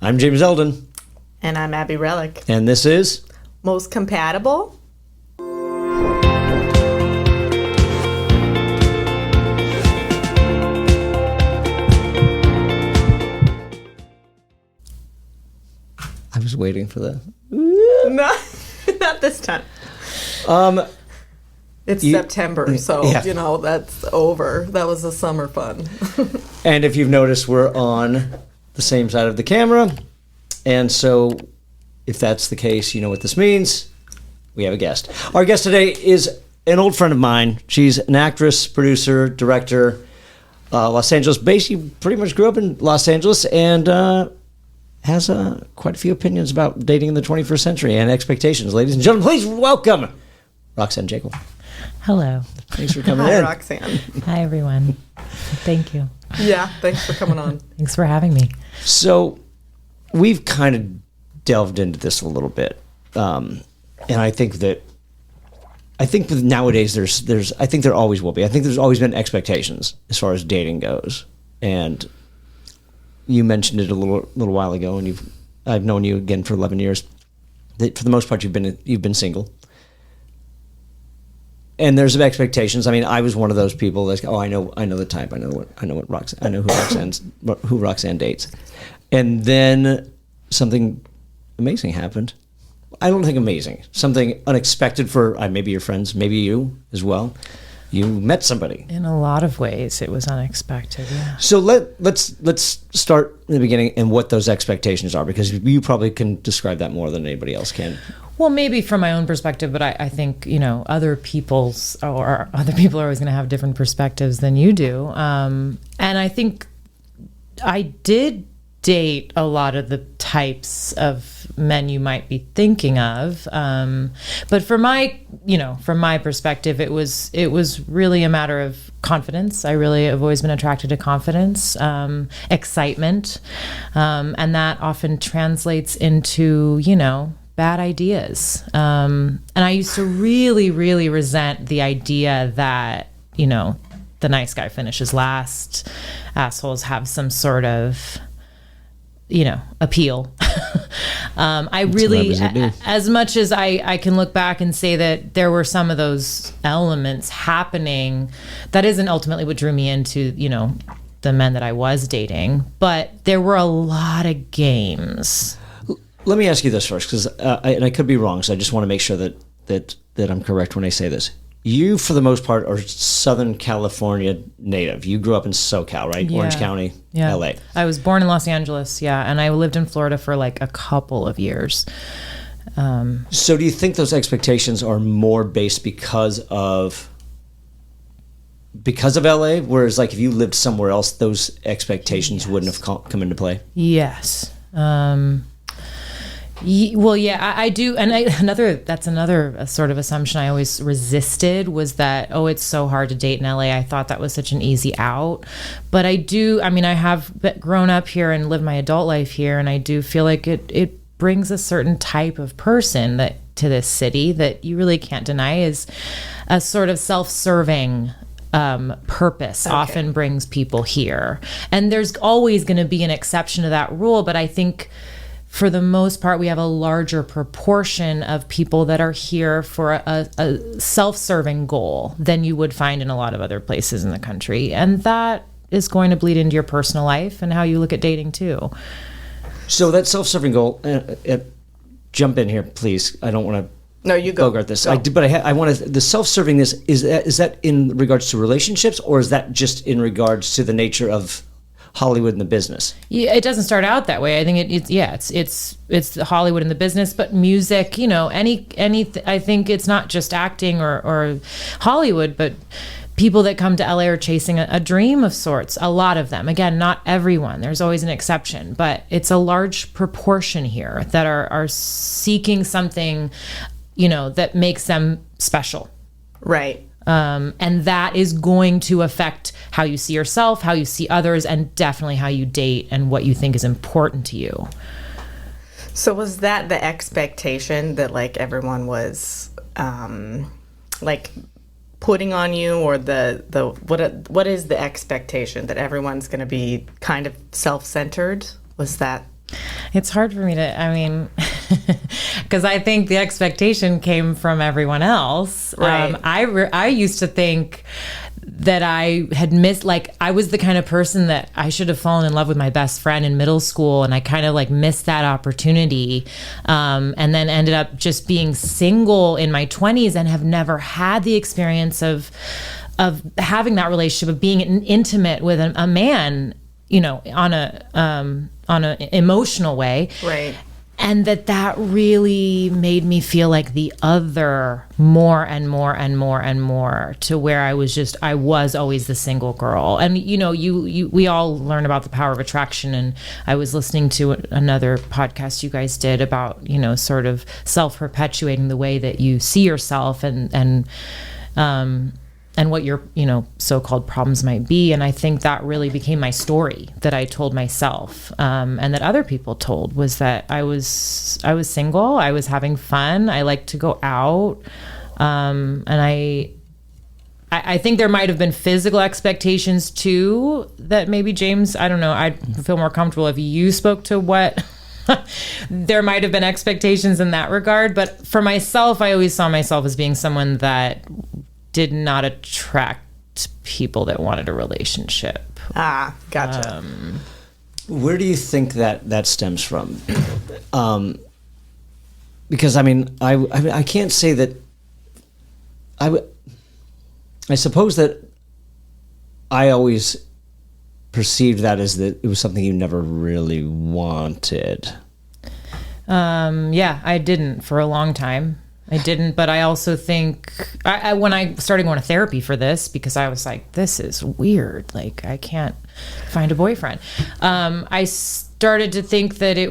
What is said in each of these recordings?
I'm James Elden. And I'm Abby Relic. And this is... Most Compatible? I was waiting for that. No, not this time. It's September, so, that's over. That was the summer fun. And if you've noticed, we're on the same side of the camera. And so, if that's the case, you know what this means. We have a guest. Our guest today is an old friend of mine. She's an actress, producer, director, Los Angeles based. She pretty much grew up in Los Angeles and has quite a few opinions about dating in the 21st century and expectations. Ladies and gentlemen, please welcome Roxanne Jaeckel. Hello. Thanks for coming Hi, in. Roxanne. Hi, everyone. Thank you. Yeah, thanks for coming on. Thanks for having me. So, we've kind of delved into this a little bit, and I think that nowadays I think there always will be. I think there's always been expectations as far as dating goes, and you mentioned it a little while ago, and I've known you again for 11 years. That for the most part you've been single. And there's some expectations. I mean, I was one of those people that's, I know the type. I know who Roxanne dates. And then something amazing happened. I don't think amazing. Something unexpected for maybe your friends, maybe you as well. You met somebody. In a lot of ways, it was unexpected. Yeah. So let's start in the beginning and what those expectations are, because you probably can describe that more than anybody else can. Well, maybe from my own perspective, but I think, other people are always going to have different perspectives than you do. And I think I did date a lot of the types of men you might be thinking of. But from my perspective, it was really a matter of confidence. I really have always been attracted to confidence, excitement. And that often translates into, bad ideas. And I used to really, really resent the idea that, the nice guy finishes last. Assholes have some sort of, appeal. I really, as much as I can look back and say that there were some of those elements happening, that isn't ultimately what drew me into, the men that I was dating. But there were a lot of games. Let me ask you this first, because I could be wrong, so I just want to make sure that I'm correct when I say this. You, for the most part, are Southern California native. You grew up in SoCal, right? Yeah. Orange County, yeah. LA. I was born in Los Angeles, yeah, and I lived in Florida for like a couple of years. So do you think those expectations are more based because of LA, whereas like if you lived somewhere else, those expectations wouldn't have come into play? Yes. Well, yeah, I do. And that's another sort of assumption I always resisted was that, it's so hard to date in LA. I thought that was such an easy out. But I have grown up here and lived my adult life here. And I do feel like it brings a certain type of person to this city that you really can't deny is a sort of self-serving purpose. Okay. Often brings people here. And there's always going to be an exception to that rule. But I think for the most part, we have a larger proportion of people that are here for a self-serving goal than you would find in a lot of other places in the country. And that is going to bleed into your personal life and how you look at dating too. So that self-serving goal, jump in here, please. I don't want to No, you go. Bogart this. Go. I want to. The self-servingness is that in regards to relationships, or is that just in regards to the nature of Hollywood and the business? Yeah, it doesn't start out that way. I think it's Hollywood and the business, but music, any. I think it's not just acting or Hollywood, but people that come to LA are chasing a dream of sorts. A lot of them. Again, not everyone. There's always an exception, but it's a large proportion here that are seeking something, that makes them special. Right. And that is going to affect how you see yourself, how you see others, and definitely how you date and what you think is important to you. So was that the expectation that everyone was putting on you, or what is the expectation that everyone's going to be kind of self-centered? Was that? It's hard for me to, I mean, because I think the expectation came from everyone else. Right. I used to think that I had missed, like, I was the kind of person that I should have fallen in love with my best friend in middle school, and I kind of like missed that opportunity, and then ended up just being single in my 20s and have never had the experience of having that relationship, of being intimate with a man, you know, on a emotional way. Right. And that really made me feel like the other more and more and more and more, to where I was always the single girl. And, you know, we all learn about the power of attraction. And I was listening to another podcast you guys did about, you know, sort of self-perpetuating the way that you see yourself and what your, you know, so-called problems might be. And I think that really became my story that I told myself, and that other people told, was that I was single, I was having fun, I liked to go out, and I think there might have been physical expectations too, that maybe, James, I don't know, I'd feel more comfortable if you spoke to what there might have been expectations in that regard. But for myself, I always saw myself as being someone that did not attract people that wanted a relationship. Ah, gotcha. Where do you think that stems from? Because I mean, I can't say that. I suppose that I always perceived that as that it was something you never really wanted. Yeah, I didn't for a long time. I didn't, but I also think when I started going to therapy for this, because I was like, this is weird. Like, I can't find a boyfriend. I started to think that it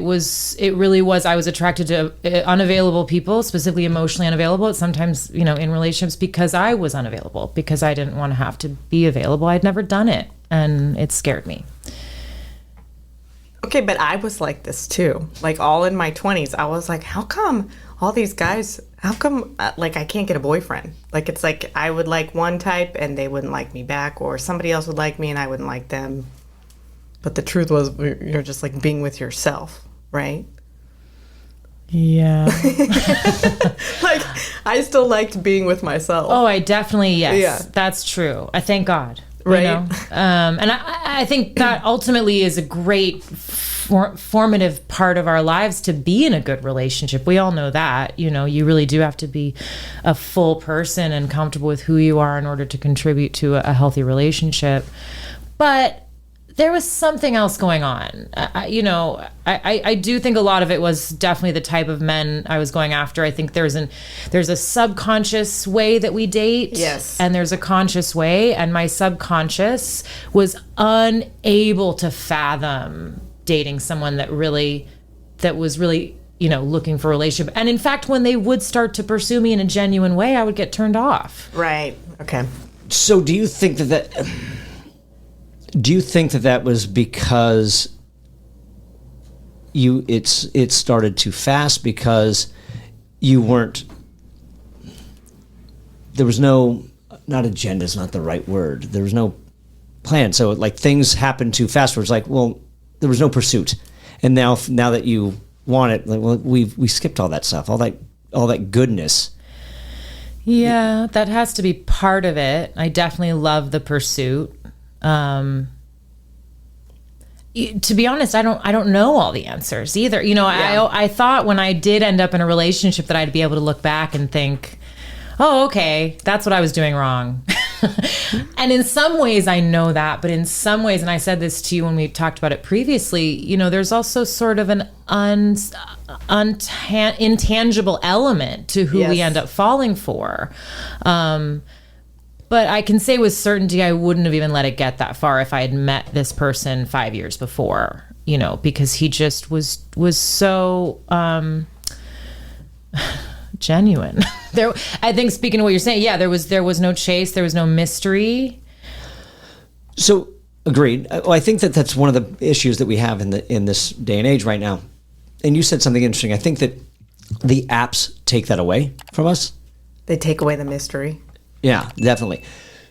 really was, I was attracted to unavailable people, specifically emotionally unavailable, sometimes, you know, in relationships, because I was unavailable, because I didn't want to have to be available. I'd never done it, and it scared me. Okay, but I was like this too. Like, all in my 20s, I was like, how come all these guys, like, I can't get a boyfriend? Like, it's like I would like one type and they wouldn't like me back, or somebody else would like me and I wouldn't like them. But the truth was, you're just like being with yourself, right? Yeah. Like, I still liked being with myself. Oh, I definitely, yes. Yeah. That's true. I thank God. Right. You know? And I think that ultimately is a great formative part of our lives, to be in a good relationship. We all know that, you know, you really do have to be a full person and comfortable with who you are in order to contribute to a healthy relationship. But there was something else going on. I do think a lot of it was definitely the type of men I was going after. I think there's a subconscious way that we date. Yes. And there's a conscious way. And my subconscious was unable to fathom dating someone that was really, you know, looking for a relationship. And in fact, when they would start to pursue me in a genuine way, I would get turned off. Right. Okay. So do you think that was because it started too fast, because you weren't, there was no, not agenda is not the right word, there was no plan, so like things happened too fast where it's like, well, there was no pursuit, and now that you want it, like, well, we skipped all that stuff, all that goodness. Yeah, that has to be part of it. I definitely love the pursuit. To be honest, I don't know all the answers either. You know, yeah. I thought when I did end up in a relationship that I'd be able to look back and think, oh, okay, that's what I was doing wrong. And in some ways I know that, but in some ways, and I said this to you when we talked about it previously, you know, there's also sort of an intangible element to who we end up falling for. But I can say with certainty I wouldn't have even let it get that far if I had met this person 5 years before, you know, because he just was so genuine. I think, speaking of what you're saying, yeah, there was no chase, there was no mystery. So agreed. I think that's one of the issues that we have in this day and age right now. And you said something interesting. I think that the apps take that away from us. They take away the mystery. Yeah, definitely.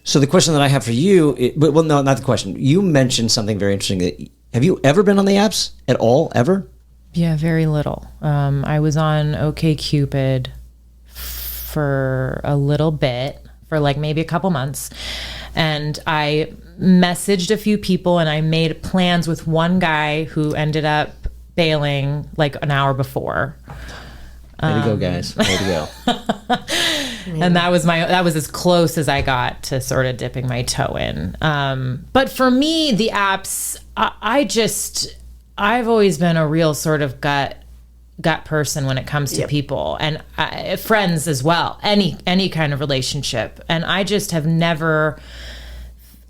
So the question that I have for you, well, no, not the question. You mentioned something very interesting. Have you ever been on the apps at all, ever? Yeah, very little. I was on OkCupid for a little bit, for like maybe a couple months. And I messaged a few people and I made plans with one guy who ended up bailing like an hour before. Way to go, guys. Way to go. And that was as close as I got to sort of dipping my toe in. But for me, the apps, I've always been a real sort of gut person when it comes to people, and friends as well, any kind of relationship. And I just have never,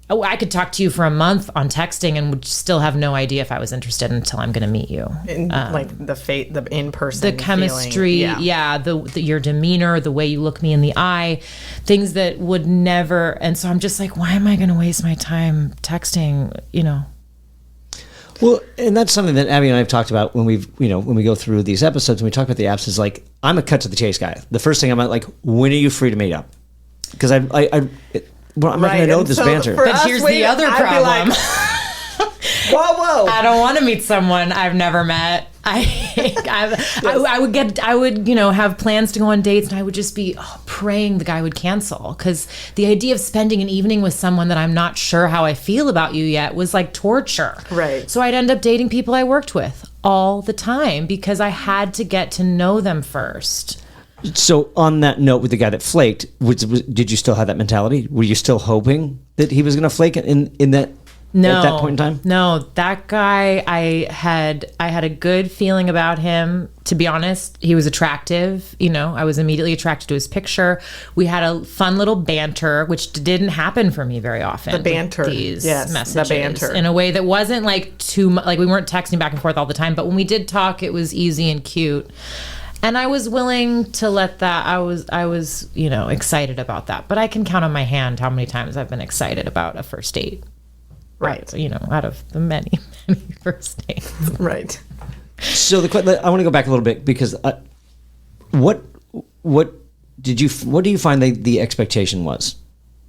I could talk to you for a month on texting and would still have no idea if I was interested until I'm going to meet you. Like the in-person, the chemistry, your demeanor, the way you look me in the eye, things that would never. And so I'm just like, why am I going to waste my time texting, Well, and that's something that Abby and I have talked about when when we go through these episodes and we talk about the apps, is like, I'm a cut to the chase guy. The first thing I'm like, when are you free to meet up? Because I'm not going to know this banter. But here's the other problem. Whoa! I don't want to meet someone I've never met. I would have plans to go on dates, and I would just be praying the guy would cancel, because the idea of spending an evening with someone that I'm not sure how I feel about you yet was like torture. Right. So I'd end up dating people I worked with all the time because I had to get to know them first. So on that note, with the guy that flaked, did you still have that mentality? Were you still hoping that he was going to flake in that? No, at that point in time? No, that guy, I had a good feeling about him. To be honest, he was attractive. I was immediately attracted to his picture. We had a fun little banter, which didn't happen for me very often. The banter, these yes, messages, the banter, in a way that wasn't like too much. Like, we weren't texting back and forth all the time, but when we did talk, it was easy and cute. And I was willing to let that. I was, excited about that. But I can count on my hand how many times I've been excited about a first date. Right. Out of the many, many first dates. Right. So I want to go back a little bit, because what do you find the expectation was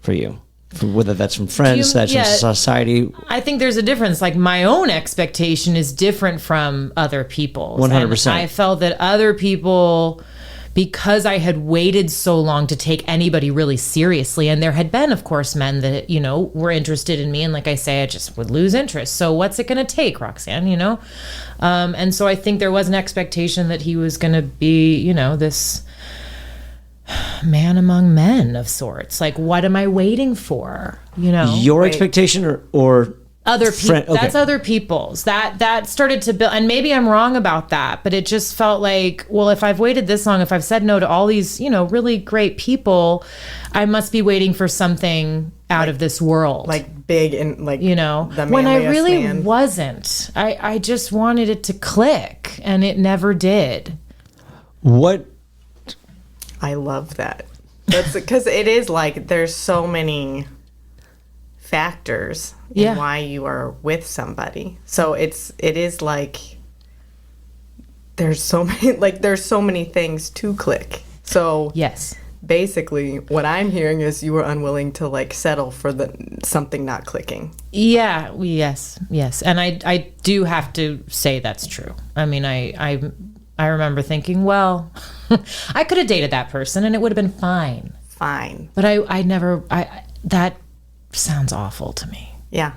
for you? Whether that's from friends, from society. I think there's a difference. Like, my own expectation is different from other people's. 100%. I felt that other people, because I had waited so long to take anybody really seriously, and there had been, of course, men that, were interested in me, and like I say, I just would lose interest. So what's it going to take, Roxanne, And so I think there was an expectation that he was going to be, this man among men of sorts. Like, what am I waiting for? Your expectation or other people. Okay. That's other people's. That started to build, and maybe I'm wrong about that, but it just felt like, well, if I've waited this long, if I've said no to all these, really great people, I must be waiting for something out of this world. Like big and like, the when I really man. wasn't. I just wanted it to click, and it never did. What? I love that. That's because it is like, there's so many factors in why you are with somebody. So it is like, there's so many things to click. So yes, basically what I'm hearing is you were unwilling to like settle for something not clicking. Yeah. Yes. And I do have to say that's true. I mean, I remember thinking, well, I could have dated that person and it would have been fine. But I never, that sounds awful to me. Yeah.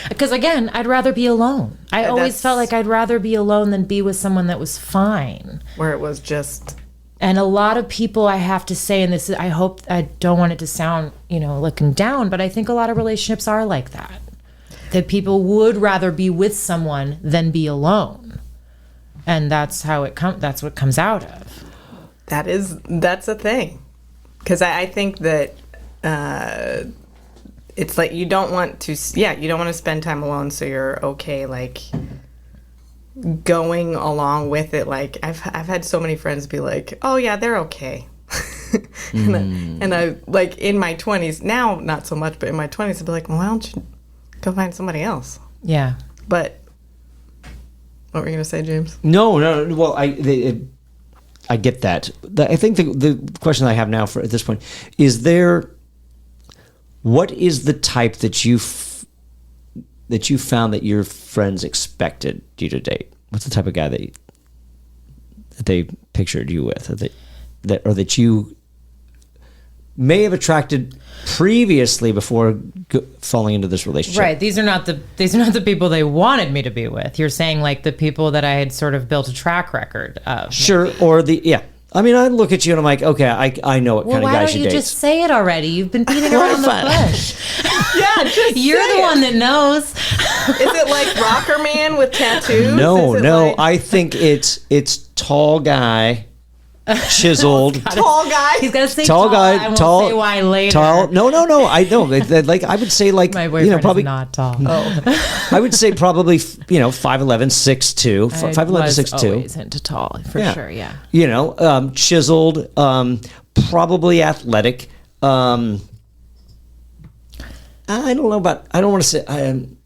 Because again, I'd rather be alone. I always felt like I'd rather be alone than be with someone that was fine. Where it was just. And a lot of people, I have to say, and this is, I hope, I don't want it to sound, looking down, but I think a lot of relationships are like that. That people would rather be with someone than be alone. And that's how that's what comes out of. That's a thing. Because I think that it's like you don't want to spend time alone, so you're okay, like going along with it. Like I've had so many friends be like, oh yeah, they're okay. and I like in my 20s, now not so much, but in my 20s I'd be like, well, why don't you go find somebody else? Yeah. But what were you going to say, James? No. Well, I get that. I think the question I have now at this point is what is the type that you found that your friends expected you to date? what's the type of guy that they pictured you with, that you may have attracted previously before falling into this relationship? Right. These are not the people they wanted me to be with. You're saying like the people that I had sort of built a track record of. Sure. Maybe. Or I mean, I look at you and I'm like, okay, I know what kind of guy she dates. Why don't you just say it already? You've been beating around the bush. Yeah, just You're say the it. one that knows. Is it like Rocker Man with tattoos? No. Like... I think it's tall guy, chiseled. Tall guy? He's got to say Tall guy, I won't tall. say why later. Tall. No. I know. Like I would say, like, My boyfriend probably is not tall. I would say probably 5'11", 6'2", 5'11", I was 6'2". always into tall for sure. Yeah. Chiseled, probably athletic. I don't know about. I don't want to say. I am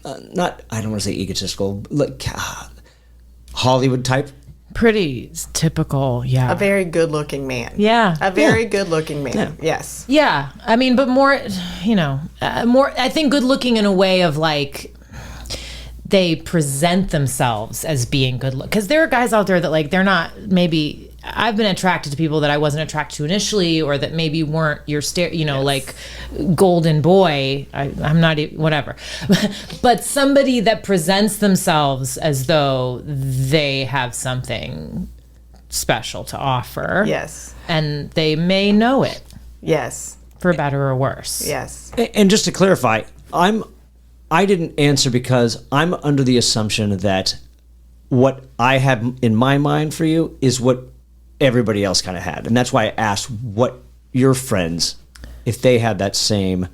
not. I don't want to say egotistical. Like Hollywood type. Pretty typical. Yeah. A very good-looking man. Yeah. A very good-looking man. Yeah. Yes. Yeah, I mean, but more, more. I think good looking in a way of like they present themselves as being good look. Because there are guys out there that like they're not. Maybe I've been attracted to people that I wasn't attracted to initially, or that maybe weren't your like golden boy. I'm not whatever, but somebody that presents themselves as though they have something special to offer. Yes. And they may know it. Yes. For better or worse. Yes. And just to clarify, I didn't answer because I'm under the assumption that what I have in my mind for you is what everybody else kind of had. And that's why I asked what your friends, if they had that same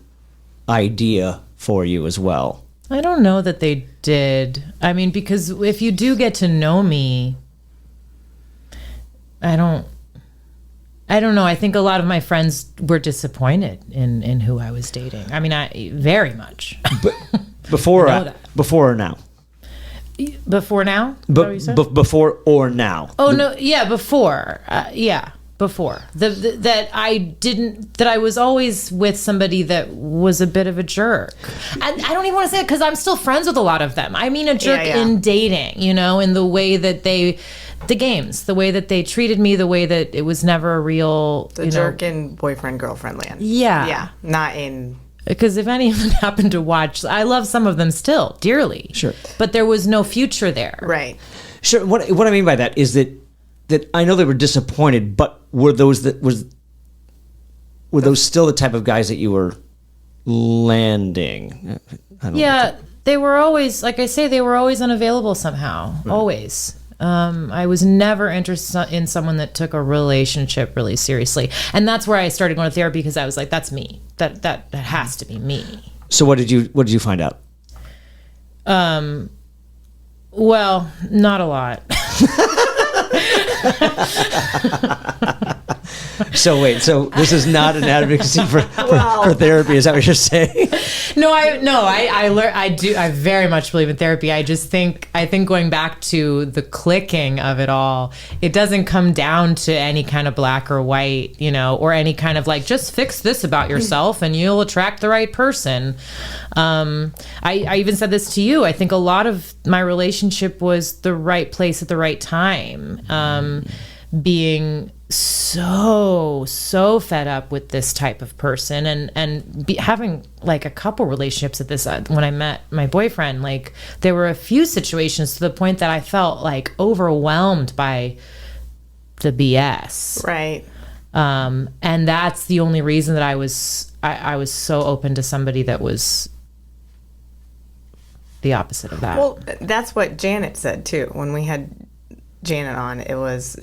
idea for you as well. I don't know that they did. I mean, because if you do get to know me, I don't know. I think a lot of my friends were disappointed in who I was dating. I mean, I very much. But before or now? Before now? Before or now? Oh, no. Yeah, before. Before. That I was always with somebody that was a bit of a jerk. I don't even want to say it because I'm still friends with a lot of them. I mean a jerk in dating, in the way that the games, the way that they treated me, the way that it was never a real... The jerk in boyfriend-girlfriend land. Yeah. Yeah, not in... Because if any of them happen to watch, I love some of them still dearly. Sure. But there was no future there. Right. Sure. What I mean by that is that I know they were disappointed, but were those still the type of guys that you were landing? They were always, like I say, they were always unavailable somehow. Right. Always. I was never interested in someone that took a relationship really seriously. And that's where I started going to therapy because I was like, that's me. That has to be me. So what did you find out? Well, not a lot. So this is not an advocacy for therapy. Is that what you're saying? No, I very much believe in therapy. I think going back to the clicking of it all, it doesn't come down to any kind of black or white, or any kind of like, just fix this about yourself and you'll attract the right person. I even said this to you. I think a lot of my relationship was the right place at the right time. Being so fed up with this type of person and having like a couple relationships at this when I met my boyfriend, like there were a few situations to the point that I felt like overwhelmed by the BS. Right. And that's the only reason that I was so open to somebody that was the opposite of that. Well, that's what Janet said too when we had Janet on.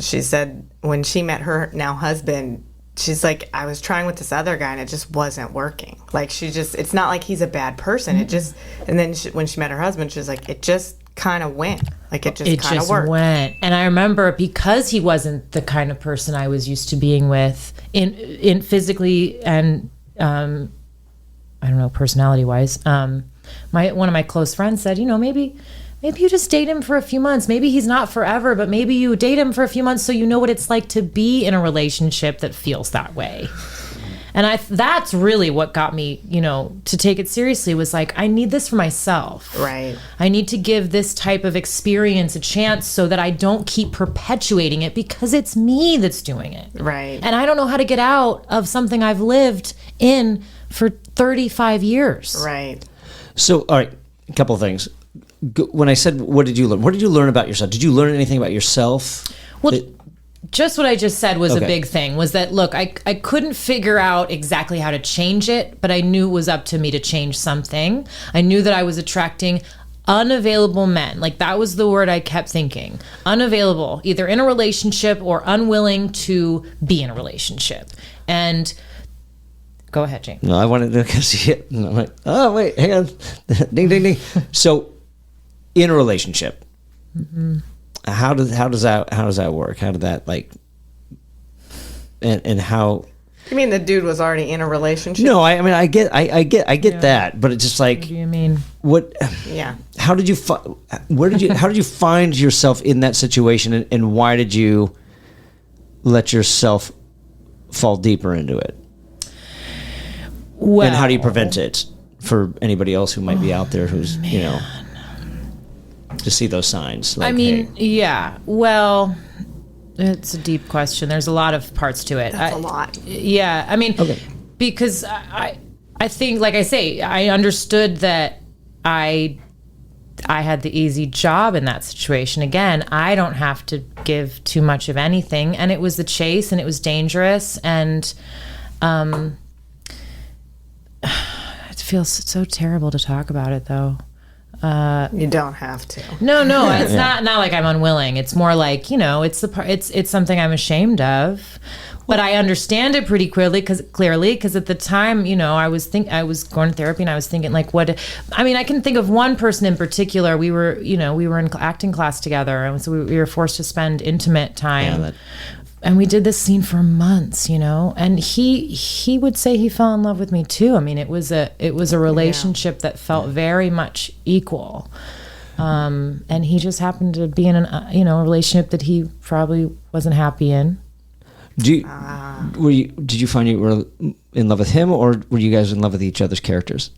She said when she met her now husband, she's like, I was trying with this other guy and it just wasn't working. Like it's not like he's a bad person. It just, and then when she met her husband, she was like, it just kind of went. Like it just kind of worked. And I remember because he wasn't the kind of person I was used to being with in physically and, I don't know, personality wise, one of my close friends said, maybe you just date him for a few months. Maybe he's not forever, but maybe you date him for a few months so you know what it's like to be in a relationship that feels that way. And that's really what got me, to take it seriously, was like, I need this for myself. Right. I need to give this type of experience a chance so that I don't keep perpetuating it, because it's me that's doing it. Right. And I don't know how to get out of something I've lived in for 35 years. Right. So, all right, a couple of things. When I said, what did you learn? What did you learn about yourself? Did you learn anything about yourself? Well, just what I just said was Okay. a big thing, was that, look, I couldn't figure out exactly how to change it, but I knew it was up to me to change something. I knew that I was attracting unavailable men. Like, that was the word I kept thinking. Unavailable, either in a relationship or unwilling to be in a relationship. And go ahead, Jane. No, I wanted to see it. And I'm like, oh, wait, hang on. Ding, ding, ding. So, in a relationship, how does that work? How did that, like, and how? You mean the dude was already in a relationship? No, I mean, I get that, but it's just like, What do you mean? what? Yeah. How did you how did you find yourself in that situation, and why did you let yourself fall deeper into it? Well, And how do you prevent it for anybody else who might be out there who's, to see those signs? Like, I mean, hey, yeah. Well, it's a deep question. There's a lot of parts to it. That's a lot. Yeah. I mean, Okay. because I think, like I say, I understood that I had the easy job in that situation. Again, I don't have to give too much of anything. And it was the chase, and it was dangerous. And it feels so terrible to talk about it, though. You don't have to. No, it's not like I'm unwilling. It's more like, it's something I'm ashamed of. But I understand it pretty clearly because at the time, I was going to therapy, and I was thinking, like, I can think of one person in particular. We were in acting class together, and so we were forced to spend intimate time. And we did this scene for months, and he would say he fell in love with me too. I mean, it was a relationship that felt very much equal. And he just happened to be in a relationship that he probably wasn't happy in. did you find you were in love with him, or were you guys in love with each other's characters?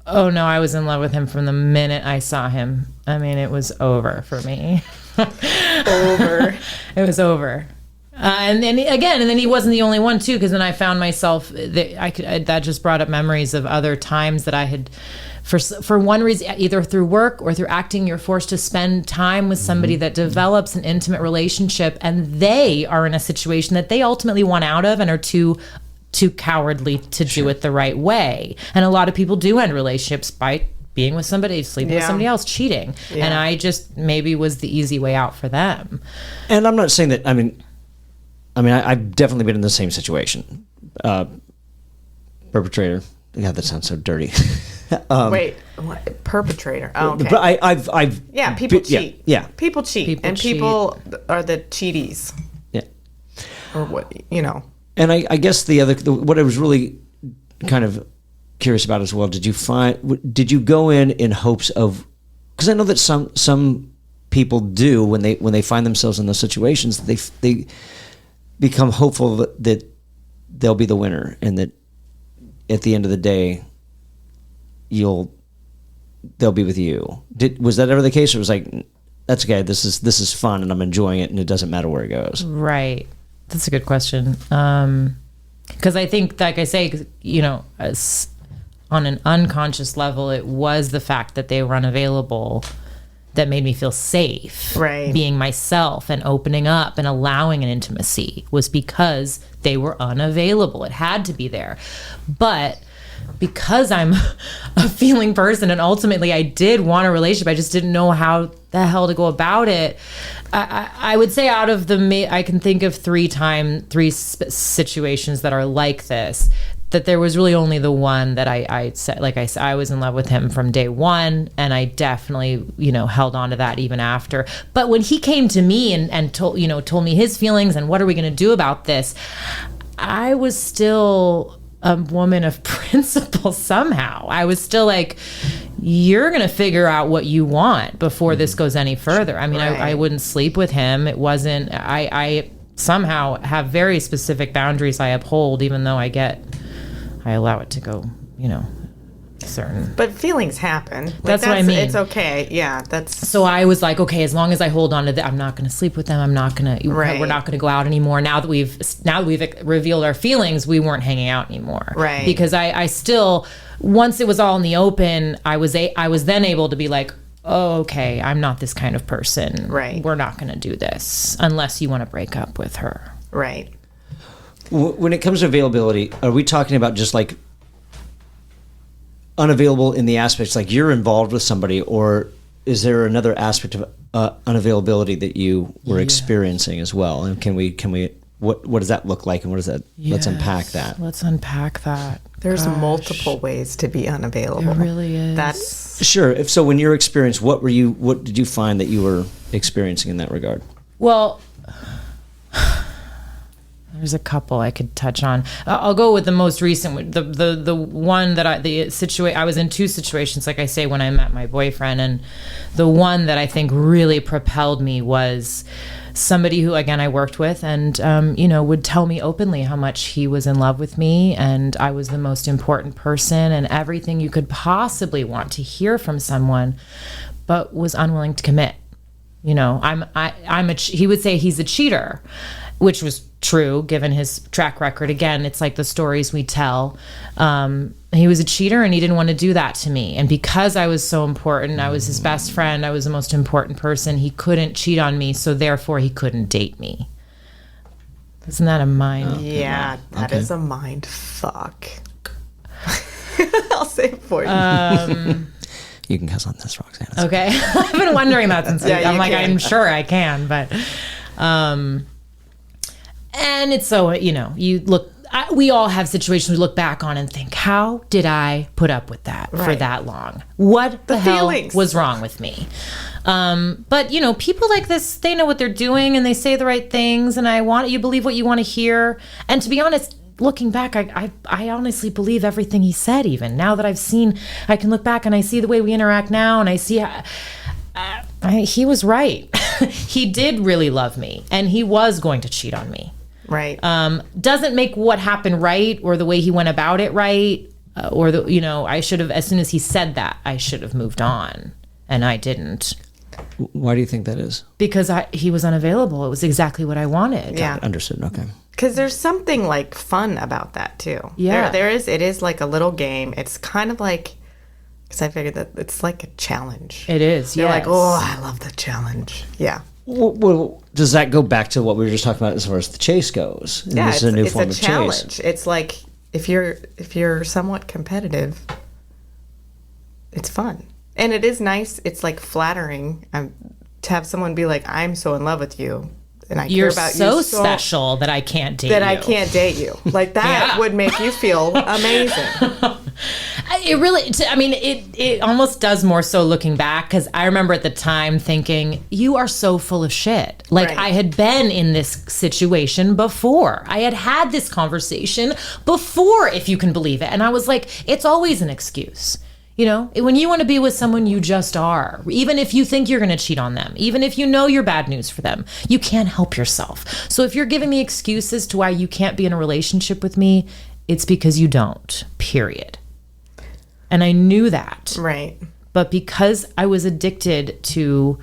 Oh no, I was in love with him from the minute I saw him. I mean, it was over for me. Over. It was over. And then he wasn't the only one too, because then I found myself that just brought up memories of other times that I had, for one reason, either through work or through acting, you're forced to spend time with somebody that develops an intimate relationship, and they are in a situation that they ultimately want out of and are too cowardly to do it the right way. And a lot of people do end relationships by being with somebody, sleeping with somebody else, cheating. Yeah. And I just maybe was the easy way out for them. And I'm not saying that. I've definitely been in the same situation. Perpetrator. God, that sounds so dirty. Wait, what? Perpetrator. Oh, okay. But I've Yeah, people cheat. Yeah. People cheat. People and cheat. people are the cheaties. Yeah. Or what, And I guess what I was really kind of curious about as well, did you go in hopes of, because I know that some people do when they find themselves in those situations, they become hopeful that they'll be the winner, and that at the end of the day they'll be with you. Was that ever the case, or was like, that's okay, this is fun and I'm enjoying it and it doesn't matter where it goes? Right. That's a good question. Because I think, like I say, as on an unconscious level, it was the fact that they were unavailable that made me feel safe. Right. Being myself and opening up and allowing an intimacy was because they were unavailable. It had to be there. But because I'm a feeling person, and ultimately I did want a relationship, I just didn't know how the hell to go about it. I would say out of I can think of three situations that are like this, that there was really only the one that I said, like I said, I was in love with him from day one, and I definitely, held on to that even after. But when he came to me and told me his feelings and what are we going to do about this, I was still a woman of principle somehow. I was still like, you're going to figure out what you want before this goes any further. I mean, Right. I wouldn't sleep with him. It wasn't, somehow have very specific boundaries I uphold, even though I allow it to go, certain. But feelings happen. Like, that's what I mean. It's okay. Yeah, that's. So I was like, okay, as long as I hold on to that, I'm not going to sleep with them. I'm not going to. Right. We're not going to go out anymore. Now that we've revealed our feelings, we weren't hanging out anymore. Right. Because I still, once it was all in the open, I was then able to be like, oh, okay, I'm not this kind of person. Right. We're not going to do this unless you want to break up with her. Right. When it comes to availability, are we talking about just like unavailable in the aspects like you're involved with somebody, or is there another aspect of unavailability that you were experiencing as well? And can we what does that look like, and what does that? Let's unpack that. Let's unpack that. There's multiple ways to be unavailable. It really is. That's Sure. If so, when your experience, what did you find that you were experiencing in that regard? Well, there's a couple I could touch on. I'll go with the most recent, the one that I was in two situations, like I say, when I met my boyfriend, and the one that I think really propelled me was somebody who, again, I worked with, and would tell me openly how much he was in love with me, and I was the most important person, and everything you could possibly want to hear from someone, but was unwilling to commit. He would say he's a cheater, which was true given his track record. Again, it's like the stories we tell. He was a cheater, and he didn't want to do that to me. And because I was so important, I was his best friend, I was the most important person, he couldn't cheat on me, so therefore he couldn't date me. Isn't that a mind? Yeah, that is a mind fuck. I'll say it for you. You can cuss on this, Roxanne. Okay. I've been wondering that since I'm like, can. I'm sure I can, but and it's so, you look, we all have situations we look back on and think, how did I put up with that for that long? What the hell was wrong with me? But people like this, they know what they're doing, and they say the right things, and you believe what you want to hear. And to be honest, looking back, I honestly believe everything he said. Even now that I can look back and I see the way we interact now, and I see he was right. He did really love me, and he was going to cheat on me. Right. Doesn't make what happened right, or the way he went about it right, or I should have, as soon as he said that, I should have moved on, and I didn't. Why do you think that is? Because he was unavailable. It was exactly what I wanted. Yeah. Understood. Okay. Because there's something like fun about that too. Yeah. There is. It is like a little game. It's kind of like, because I figured that it's like a challenge. It is. You're yes. like, oh, I love the challenge. Yeah. Well, does that go back to what we were just talking about as far as the chase goes? And Yeah, this is a new form of challenge. chase. It's like if you're somewhat competitive, it's fun, and it is nice. It's like flattering to have someone be like, "I'm so in love with you, and I care about you so special that I can't date that you. I can't date you." Like that would make you feel amazing. It really, it almost does more so looking back, because I remember at the time thinking, you are so full of shit. Like, Right. I had been in this situation before. I had this conversation before, if you can believe it. And I was like, it's always an excuse. When you want to be with someone, you just are. Even if you think you're going to cheat on them, even if you know you're bad news for them, you can't help yourself. So if you're giving me excuses to why you can't be in a relationship with me, it's because you don't, period. And I knew that. Right. But because I was addicted to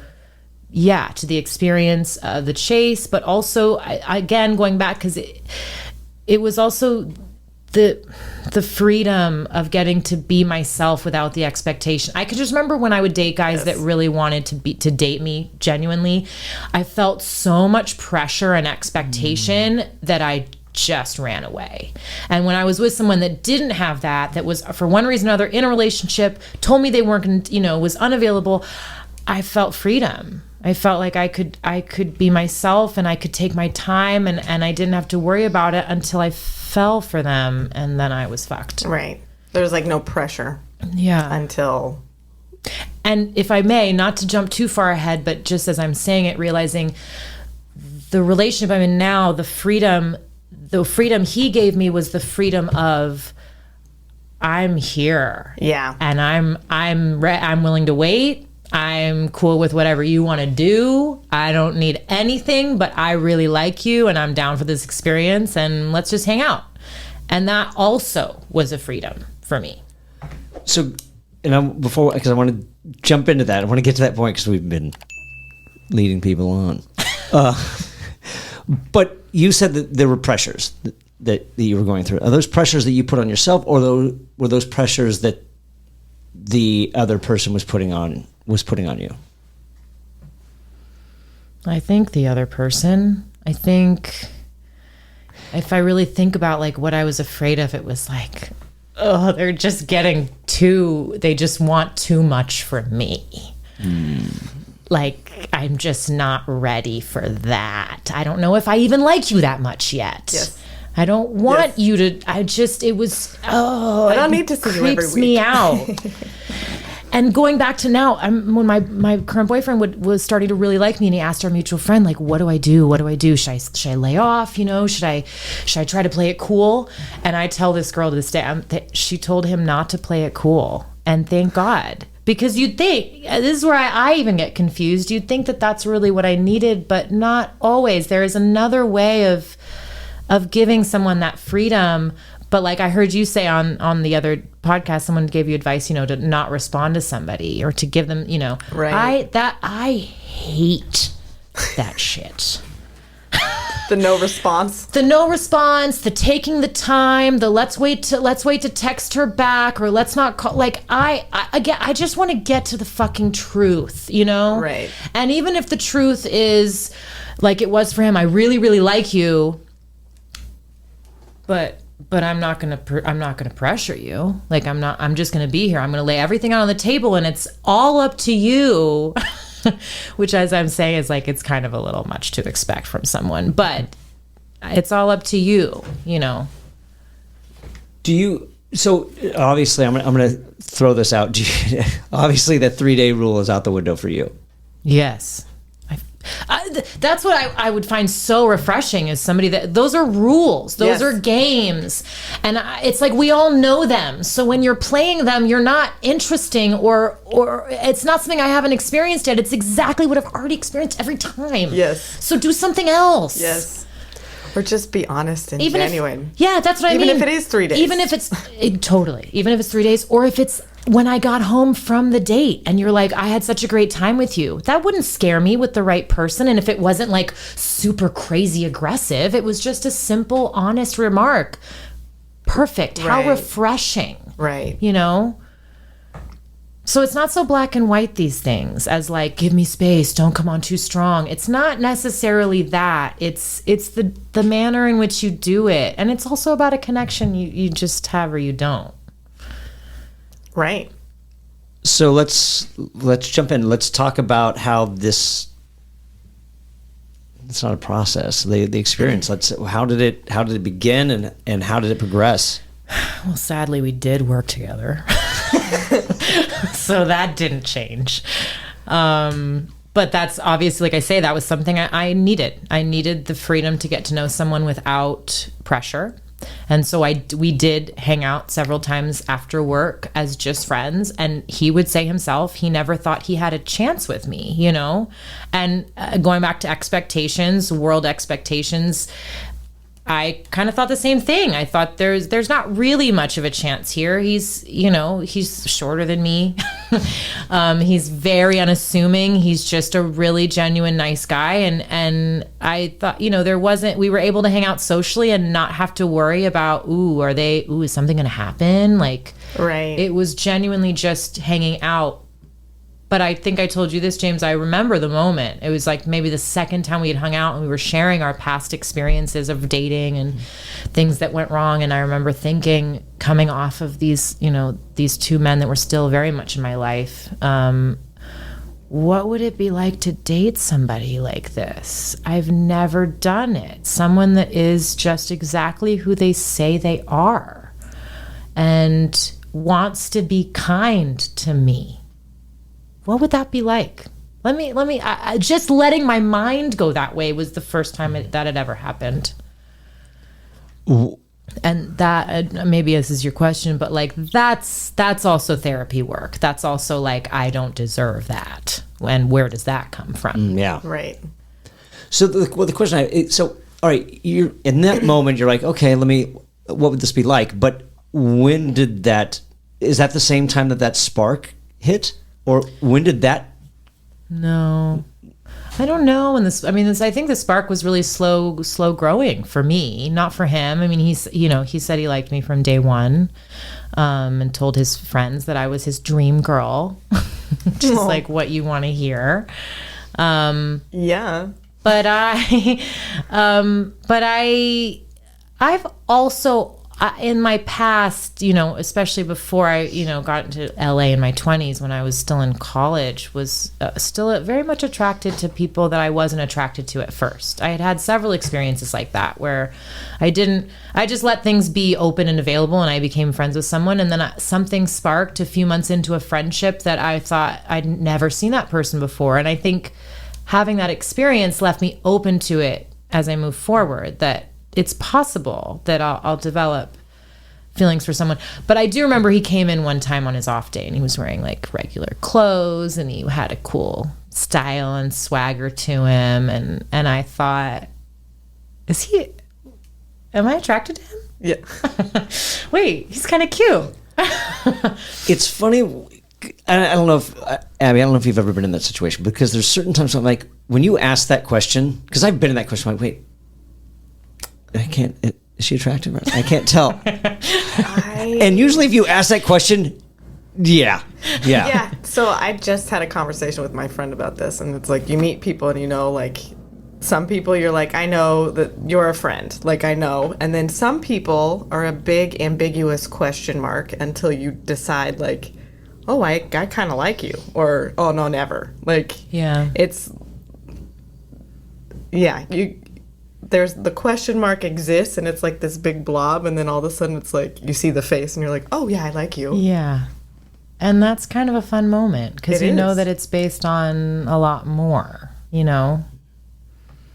the experience, the chase, but also, again, going back, because it was also the freedom of getting to be myself without the expectation. I could just remember when I would date guys that really wanted to date me genuinely, I felt so much pressure and expectation that I just ran away. And when I was with someone that didn't have that was for one reason or another in a relationship, told me they weren't, was unavailable, I felt freedom. I felt like I could be myself, and I could take my time, and I didn't have to worry about it until I fell for them, and then I was fucked. Right. There's like no pressure. Yeah. Until. And if I may, not to jump too far ahead, but just as I'm saying it, realizing the relationship I'm in now, the freedom he gave me was the freedom of, I'm here. Yeah. And I'm willing to wait. I'm cool with whatever you want to do. I don't need anything, but I really like you and I'm down for this experience and let's just hang out. And that also was a freedom for me. So, because I want to jump into that, I want to get to that point because we've been leading people on. But you said that there were pressures that you were going through. Are those pressures that you put on yourself, or were those pressures that the other person was putting on you? I think the other person. I think if I really think about like what I was afraid of, it was like, oh, they're just they just want too much from me. Like, I'm just not ready for that. I don't know if I even like you that much yet. Yes. I don't want you to, I don't need to see you every creeps week. me out. And going back to now, when my current boyfriend was starting to really like me, and he asked our mutual friend, like, what do I do? What do I do? Should I lay off? You know, should I try to play it cool? And I tell this girl to this day, she told him not to play it cool. And thank God. Because you'd think, this is where I even get confused. You'd think that that's really what I needed, but not always. There is another way of giving someone that freedom. But like I heard you say on the other podcast, someone gave you advice, to not respond to somebody or to give them, Right. I hate that shit. The no response. The taking the time, the let's wait to text her back, or let's not call. Like I just want to get to the fucking truth, Right. And even if the truth is like it was for him, I really, really like you, but I'm not gonna pressure you. Like I'm just gonna be here. I'm gonna lay everything out on the table, and it's all up to you. Which, as I'm saying, is like it's kind of a little much to expect from someone, but it's all up to you. Do you? So obviously, I'm gonna throw this out. Obviously, that 3-day rule is out the window for you. Yes. That's what I would find so refreshing is somebody those are rules, those are games, and it's like we all know them. So when you're playing them, you're not interesting, or it's not something I haven't experienced yet. It's exactly what I've already experienced every time. Yes. So do something else. Yes. Or just be honest and Even genuine. That's what I mean. Even if it is 3 days. Even if it's totally. Even if it's 3 days, or if it's when I got home from the date and you're like, I had such a great time with you. That wouldn't scare me with the right person. And if it wasn't like super crazy aggressive, it was just a simple, honest remark. Perfect. How Right. refreshing. Right. So it's not so black and white, these things, as like, give me space, don't come on too strong. It's not necessarily that. It's the manner in which you do it. And it's also about a connection you just have or you don't. Right. So let's jump in. Let's talk about how this. It's not a process. The experience. How did it begin and how did it progress? Well, sadly, we did work together. So that didn't change. But that's obviously, like I say, that was something I needed. I needed the freedom to get to know someone without pressure. And so we did hang out several times after work as just friends. And he would say himself, he never thought he had a chance with me, And going back to expectations, world expectations, I kind of thought the same thing. I thought there's not really much of a chance here. He's shorter than me. He's very unassuming. He's just a really genuine, nice guy. And I thought, we were able to hang out socially and not have to worry about, is something going to happen? Like, Right. it was genuinely just hanging out. But I think I told you this, James. I remember the moment. It was like maybe the second time we had hung out and we were sharing our past experiences of dating and things that went wrong. And I remember thinking, coming off of these two men that were still very much in my life, what would it be like to date somebody like this? I've never done it. Someone that is just exactly who they say they are and wants to be kind to me. What would that be like? Just letting my mind go that way was the first time that had ever happened. And that maybe this is your question, but like that's also therapy work. That's also like, I don't deserve that. And where does that come from? Yeah. Right. So the question all right, you're in that moment, you're like, okay, what would this be like? But when did is that the same time that spark hit? Or when did that? No, I don't know. And I think the spark was really slow growing for me, not for him. I mean, he said he liked me from day one, and told his friends that I was his dream girl, just like what you want to hear. Yeah. But I've also, in my past, especially before I, got into LA in my 20s, when I was still in college, was still very much attracted to people that I wasn't attracted to at first. I had several experiences like that where I just let things be open and available, and I became friends with someone, and then something sparked a few months into a friendship that I thought I'd never seen that person before. And I think having that experience left me open to it as I move forward, that it's possible that I'll develop feelings for someone. But I do remember he came in one time on his off day, and he was wearing like regular clothes, and he had a cool style and swagger to him. And I thought, am I attracted to him? Yeah. Wait, he's kind of cute. It's funny. I don't know if, Abby, I don't know if you've ever been in that situation, because there's certain times I'm like, when you ask that question, because I've been in that question, I'm like, wait, I can't, is she attractive? I can't tell. And usually if you ask that question, yeah. So I just had a conversation with my friend about this, and it's like, you meet people and like some people you're like, I know that you're a friend, like I know. And then some people are a big ambiguous question mark until you decide like, oh, I kind of like you, or oh no, never. Like, yeah, there's the question mark exists, and it's like this big blob, and then all of a sudden it's like you see the face, and you're like, oh yeah, I like you. Yeah, and that's kind of a fun moment because you know that it's based on a lot more.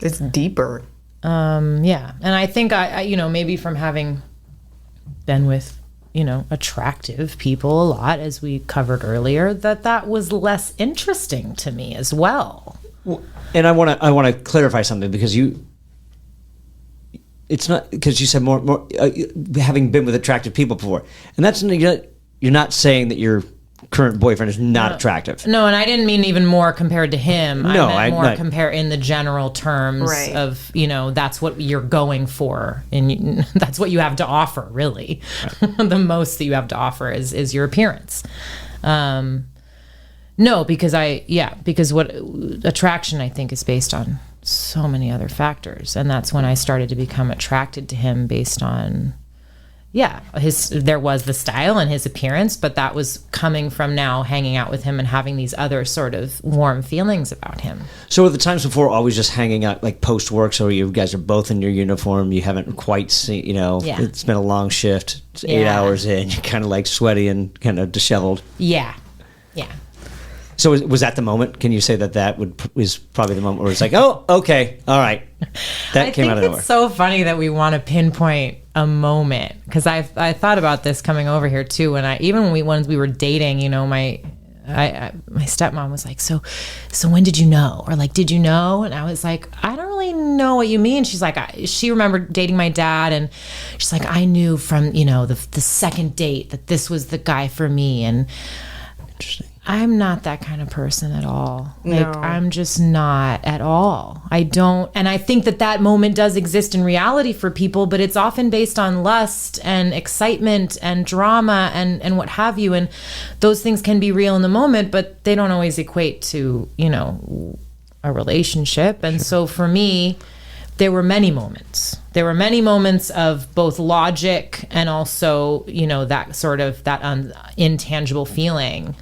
It's deeper. Yeah, and I think I maybe from having been with attractive people a lot, as we covered earlier, that was less interesting to me as well. And I want to clarify something, because it's not, because you said more having been with attractive people before, and that's, you're not saying that your current boyfriend is not attractive. No, and I didn't mean even more compared to him. No, I meant more compare in the general terms of, that's what you're going for, and that's what you have to offer, really. Right. The most that you have to offer is your appearance. No, because what attraction, I think, is based on so many other factors, and that's when I started to become attracted to him based on there was the style and his appearance, but that was coming from now hanging out with him and having these other sort of warm feelings about him. So were the times before always just hanging out like post work, so you guys are both in your uniform, you haven't quite seen, it's been a long shift, it's 8 hours in, you're kind of like sweaty and kind of disheveled. Yeah. So was that the moment? Can you say that was probably the moment where it's like, oh, okay, all right. That came out of nowhere. It's so funny that we want to pinpoint a moment, because I thought about this coming over here too. When we were dating, my stepmom was like, so when did you know? Or like, did you know? And I was like, I don't really know what you mean. She's like, she remembered dating my dad, and she's like, I knew from the second date that this was the guy for me. And interesting. I'm not that kind of person at all. Like, no. I'm just not at all. I don't, and I think that moment does exist in reality for people, but it's often based on lust and excitement and drama and what have you. And those things can be real in the moment, but they don't always equate to, a relationship. And so for me, there were many moments. There were many moments of both logic and also, that sort of that intangible feeling.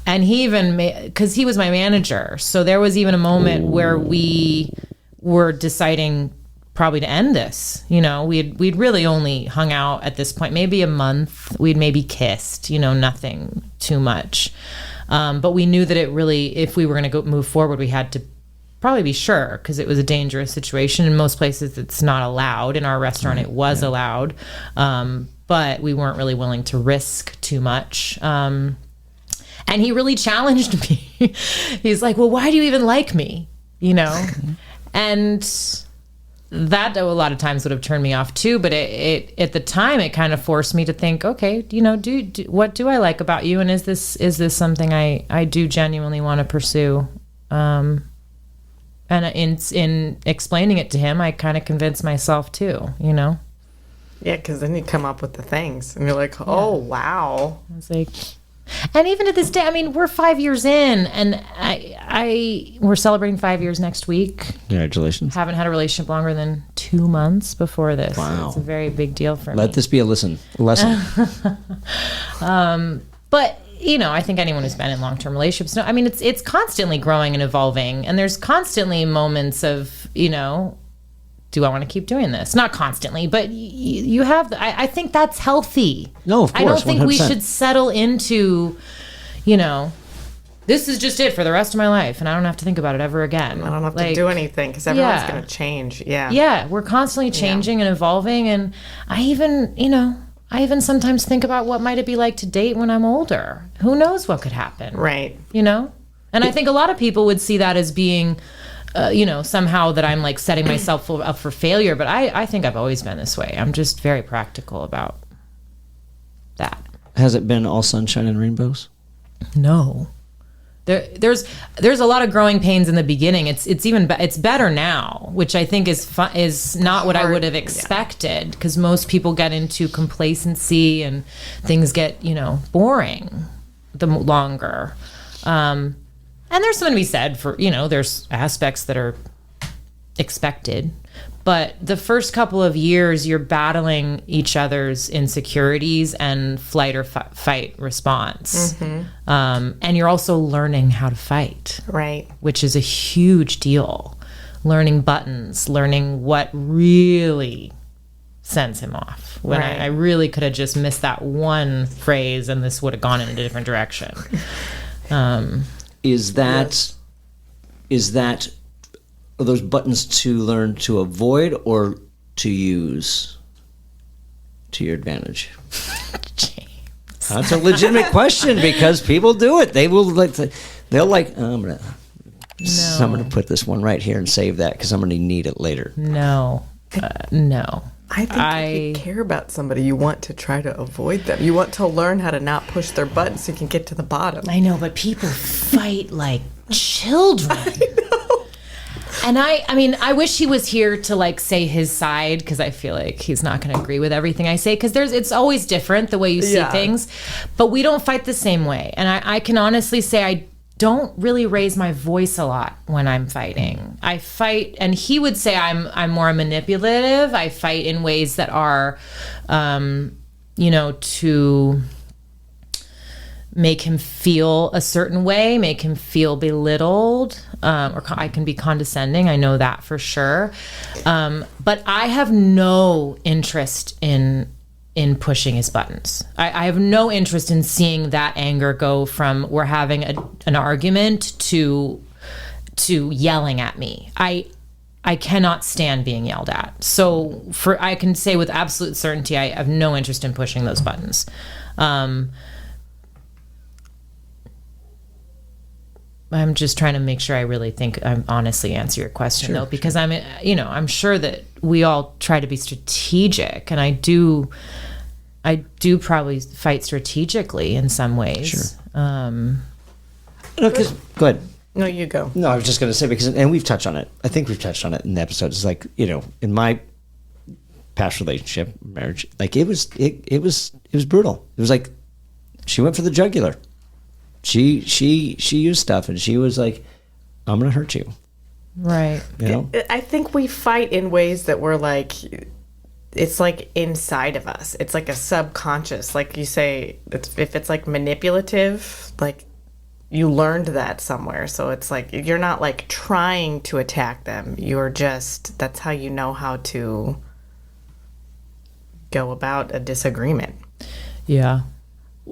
And he even because he was my manager, so there was even a moment where we were deciding probably to end this. We'd really only hung out at this point maybe a month. We'd maybe kissed, nothing too much. But we knew that it really, if we were going to move forward, we had to probably be sure, because it was a dangerous situation. In most places, it's not allowed. In our restaurant, it was allowed. But we weren't really willing to risk too much. And he really challenged me. He's like, well, why do you even like me? You know? And that a lot of times would have turned me off too. But it at the time, it kind of forced me to think, okay, you know, what do I like about you? And is this something I do genuinely want to pursue? And in explaining it to him, I kind of convinced myself too, you know? Yeah, because then you come up with the things and you're like, oh, wow. I was like, and even to this day, I mean, we're 5 years in, and we're celebrating 5 years next week. Congratulations. Haven't had a relationship longer than 2 months before this. Wow. It's a very big deal for me. Let this be a lesson. But, you know, I think anyone who's been in long-term relationships, I mean, it's constantly growing and evolving, and there's constantly moments of, you know, do I want to keep doing this? Not constantly, but you have, I think that's healthy. No, of course, I don't think 100%. we should settle into, you know, this is just it for the rest of my life, and I don't have to think about it ever again. I don't have to do anything because everyone's going to change. Yeah. Yeah, we're constantly changing and evolving, and I even sometimes think about what might it be like to date when I'm older. Who knows what could happen? Right. You know? And I think a lot of people would see that as being, you know, somehow that I'm like setting myself up for failure. But I think I've always been this way. I'm just very practical about that. Has it been all sunshine and rainbows? No. There's a lot of growing pains in the beginning. It's better now, which I think is not what I would have expected, because most people get into complacency and things get, you know, boring the longer. And there's something to be said for, you know, there's aspects that are expected. But the first couple of years, you're battling each other's insecurities and flight or fight response. Mm-hmm. And you're also learning how to fight. Right. Which is a huge deal. Learning buttons, learning what really sends him off. When I really could have just missed that one phrase and this would have gone in a different direction. Is that are those buttons to learn to avoid or to use to your advantage? James. That's a legitimate question, because people do it. They'll I'm gonna put this one right here and save that because I'm gonna need it later. No. No. I think if you care about somebody, you want to try to avoid them. You want to learn how to not push their buttons so you can get to the bottom. I know, but people fight like children. I know. And I mean, I wish he was here to like say his side, because I feel like he's not going to agree with everything I say, because it's always different the way you see things. But we don't fight the same way. And I can honestly say I don't really raise my voice a lot when I'm fighting. I fight, and he would say I'm more manipulative. I fight in ways that are, you know, to make him feel a certain way, make him feel belittled, or I can be condescending. I know that for sure. But I have no interest in pushing his buttons. I have no interest in seeing that anger go from we're having an argument to yelling at me. I cannot stand being yelled at. So I can say with absolute certainty, I have no interest in pushing those buttons. I'm just trying to make sure I really think I honestly answer your question, though, because I'm sure that we all try to be strategic, and I do probably fight strategically in some ways. Sure. No, go ahead. No, you go. No, I was just going to say, and we've touched on it. I think we've touched on it in the episodes. It's like, you know, in my past relationship, marriage, like it was brutal. It was like she went for the jugular. She used stuff, and she was like, I'm going to hurt you. Right. You know? I think we fight in ways that we're like, it's like inside of us. It's like a subconscious, like you say, if it's like manipulative, like you learned that somewhere. So it's like, you're not like trying to attack them. You're just, that's how you know how to go about a disagreement. Yeah.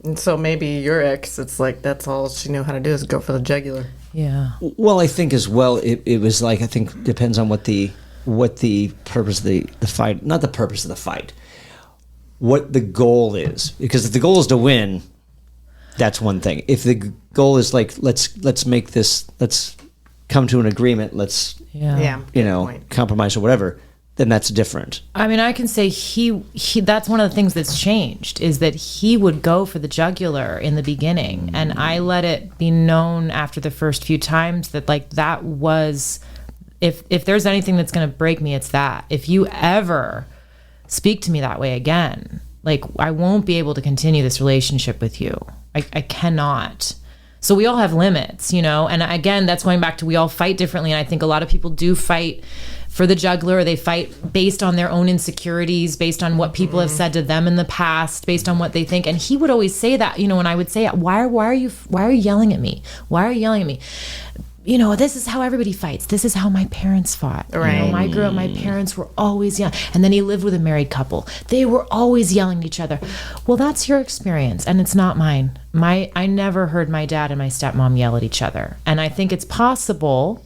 And so maybe your ex, it's like that's all she knew how to do is go for the jugular. Yeah. Well, I think as well, it was like, I think depends on what the purpose of the fight, not the purpose of the fight, what the goal is. Because if the goal is to win, that's one thing. If the goal is like, let's make this, let's come to an agreement, let's, Yeah. compromise or whatever, then that's different. I mean, I can say he that's one of the things that's changed, is that he would go for the jugular in the beginning, and I let it be known after the first few times that like that was, if there's anything that's going to break me, it's that. If you ever speak to me that way again, like I won't be able to continue this relationship with you. I cannot. So we all have limits, and again, that's going back to, we all fight differently. And I think a lot of people do fight for the jugular, or they fight based on their own insecurities, based on what people have said to them in the past, based on what they think. And he would always say that, when I would say, why are you yelling at me? Why are you yelling at me? This is how everybody fights. This is how my parents fought. Right. When I grew up, my parents were always yelling. And then he lived with a married couple. They were always yelling at each other. Well, that's your experience, and it's not mine. I never heard my dad and my stepmom yell at each other. And I think it's possible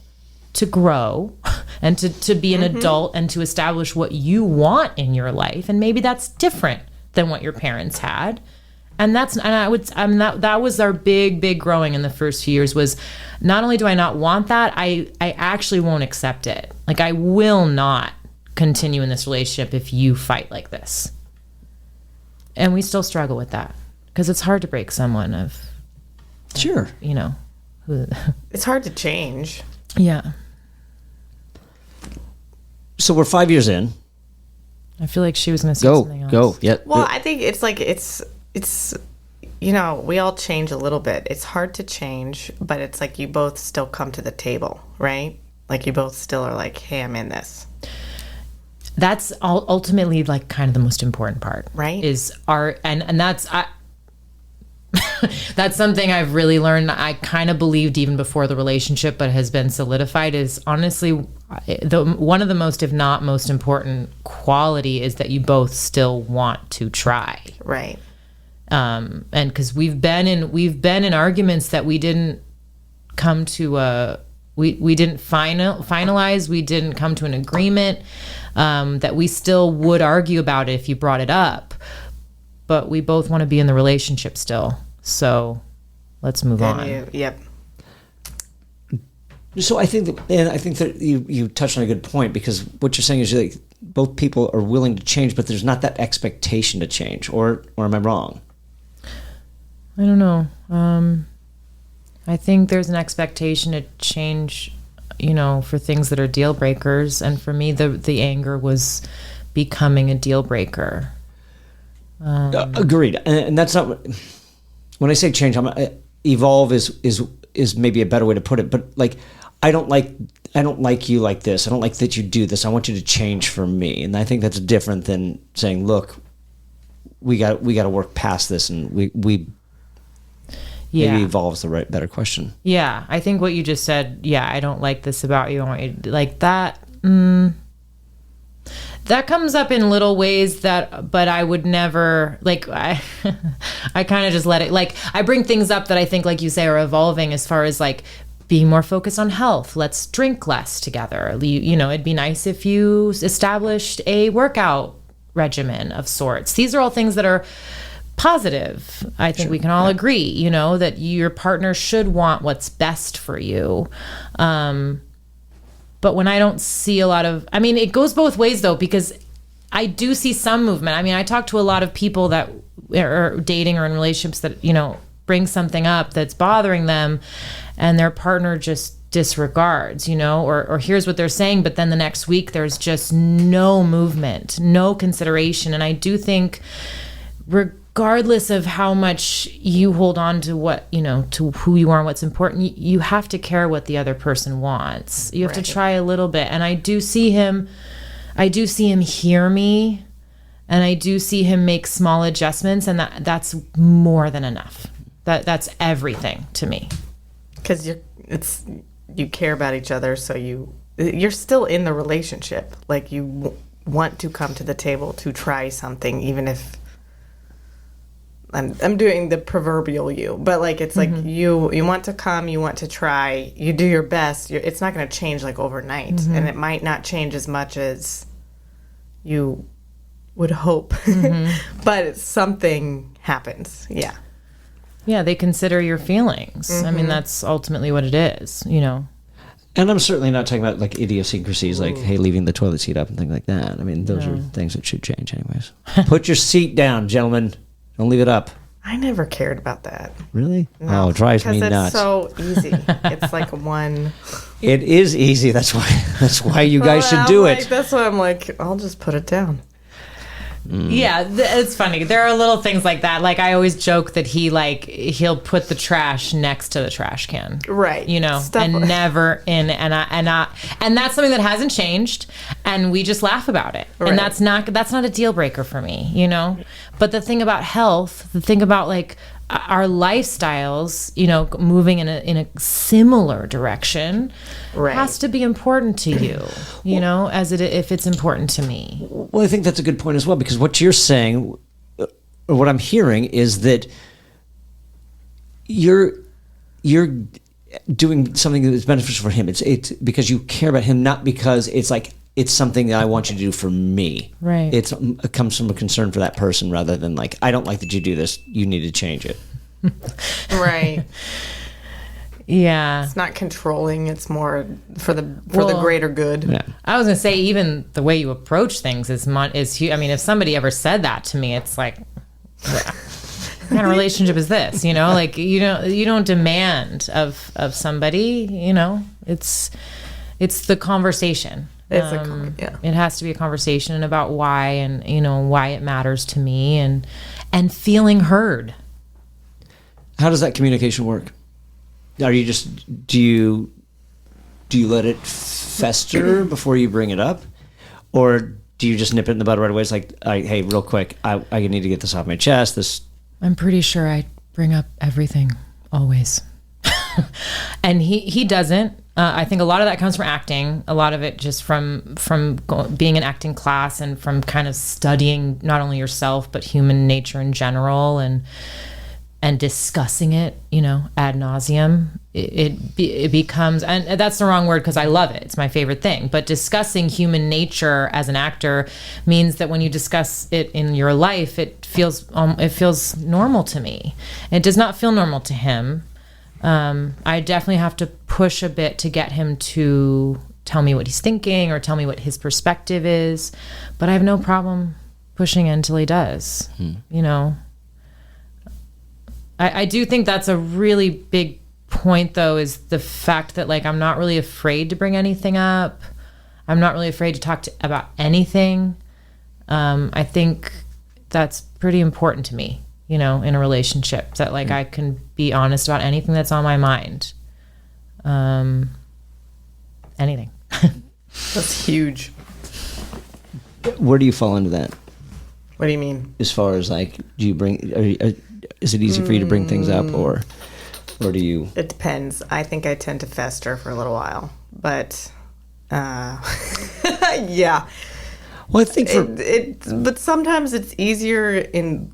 to grow and to be an adult and to establish what you want in your life. And maybe that's different than what your parents had. And that was our big growing in the first few years, was not only do I not want that, I actually won't accept it. Like, I will not continue in this relationship if you fight like this. And we still struggle with that, because it's hard to break someone of, Sure. who. It's hard to change. Yeah. So we're 5 years in. I feel like she was going to say something else. Go. Yeah. Well, I think it's like, it's we all change a little bit. It's hard to change, but it's like you both still come to the table, right? Like you both still are like, hey, I'm in this. That's ultimately like kind of the most important part, right? Is and that's that's something I've really learned. I kind of believed even before the relationship, but has been solidified, is honestly one of the most, if not most important quality, is that you both still want to try, right? And because we've been in arguments that we didn't come to we didn't finalize, we didn't come to an agreement, that we still would argue about it if you brought it up, but we both want to be in the relationship still. So let's move on. Yep. So I think that you touched on a good point, because what you're saying is like both people are willing to change, but there's not that expectation to change, or am I wrong? I don't know. I think there's an expectation to change, for things that are deal breakers. And for me, the anger was becoming a deal breaker. Agreed. And that's not when I say change. Evolve is maybe a better way to put it. But like, I don't like you like this. I don't like that you do this. I want you to change for me. And I think that's different than saying, look, we got to work past this, and we. Yeah. Maybe evolves the better question. Yeah, I think what you just said, I don't like this about you. I want you to, like that. That comes up in little ways but I would never, like, I kind of just let it, like, I bring things up that I think, like you say, are evolving, as far as like being more focused on health. Let's drink less together. It'd be nice if you established a workout regimen of sorts. These are all things that are positive. I think we can all agree, that your partner should want what's best for you. But when I don't see a lot of, it goes both ways though, because I do see some movement. I talk to a lot of people that are dating or in relationships that, bring something up that's bothering them, and their partner just disregards, or here's what they're saying, but then the next week there's just no movement, no consideration. And I do think, regardless of how much you hold on to what, to who you are and what's important, you have to care what the other person wants. You have to try a little bit. And I do see him hear me, and I do see him make small adjustments, and that's more than enough. That's everything to me. Because you care about each other, so you're still in the relationship. Like, you want to come to the table to try something, even if, I'm doing the proverbial you, but like it's like you want to come, you want to try, you do your best. It's not going to change like overnight, and it might not change as much as you would hope, but something happens. Yeah. Yeah, they consider your feelings. I mean, that's ultimately what it is, you know. And I'm certainly not talking about like idiosyncrasies like, hey, leaving the toilet seat up and things like that. I mean, those are things that should change anyways. Put your seat down, gentlemen. Don't leave it up. I never cared about that. Really? No, Oh, it drives me nuts. Because it's so easy. It's like one... It is easy. That's why you guys should do it. That's why I'm like, I'll just put it down. Yeah, it's funny. There are little things like that. Like I always joke that he'll put the trash next to the trash can, right? You know, and never in. And that's something that hasn't changed, and we just laugh about it. Right. And that's not a deal breaker for me, you know. But the thing about health, the thing about like our lifestyles, you know, moving in a similar direction, has to be important to you, you know, if it's important to me. Well, I think that's a good point as well, because what you're saying, or what I'm hearing, is that you're doing something that is beneficial for him. It's because you care about him, not because it's something that I want you to do for me. Right. It comes from a concern for that person rather than like, I don't like that you do this. You need to change it. Right. Yeah. It's not controlling. It's more for the greater good. Yeah. I was going to say, even the way you approach things is huge. I mean, if somebody ever said that to me, it's like, what kind of relationship is this? You know, like you don't demand of somebody, you know, it's the conversation. It has to be a conversation about why, and you know why it matters to me, and feeling heard. How does that communication work? Are you just do you let it fester before you bring it up, or do you just nip it in the bud right away? It's like, hey, real quick, I need to get this off my chest. I'm pretty sure I bring up everything always, and he doesn't. I think a lot of that comes from acting. A lot of it just from being in acting class and from kind of studying not only yourself but human nature in general, and discussing it, you know, ad nauseum. It becomes, and that's the wrong word because I love it. It's my favorite thing. But discussing human nature as an actor means that when you discuss it in your life, it feels normal to me. It does not feel normal to him. I definitely have to push a bit to get him to tell me what he's thinking or tell me what his perspective is, but I have no problem pushing it until he does. You know, I do think that's a really big point, though, is the fact that like I'm not really afraid to bring anything up. I'm not really afraid to talk about anything. I think that's pretty important to me, you know, in a relationship, that like I can be honest about anything that's on my mind. Anything. That's huge. Where do you fall into that? What do you mean? As far as like, do you is it easy for you to bring things up, or do you? It depends. I think I tend to fester for a little while, but yeah. Well, I think but sometimes it's easier in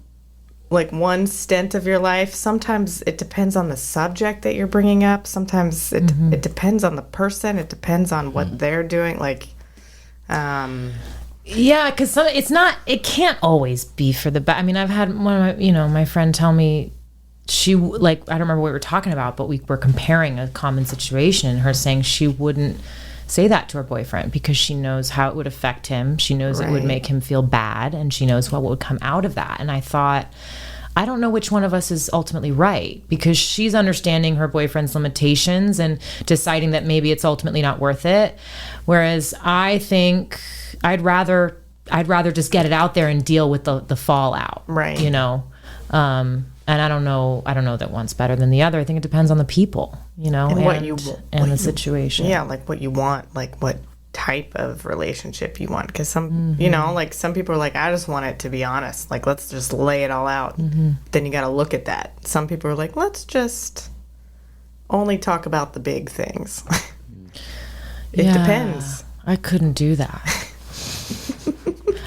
like one stint of your life. Sometimes it depends on the subject that you're bringing up. Sometimes it depends on the person. It depends on what they're doing. Like, yeah, because it can't always be for the best. I mean, I've had one of my friend tell me, she, like, I don't remember what we were talking about, but we were comparing a common situation, and her saying she wouldn't say that to her boyfriend because she knows how it would affect him. She knows it would make him feel bad, and she knows what would come out of that. And I thought, I don't know which one of us is ultimately right, because she's understanding her boyfriend's limitations and deciding that maybe it's ultimately not worth it. Whereas I think I'd rather just get it out there and deal with the fallout. Right. You know? And I don't know that one's better than the other. I think it depends on the people, you know, and the situation. Yeah, like what you want, like what type of relationship you want. Because some, you know, like some people are like, I just want it to be honest. Like, let's just lay it all out. Then you got to look at that. Some people are like, let's just only talk about the big things. It depends. I couldn't do that.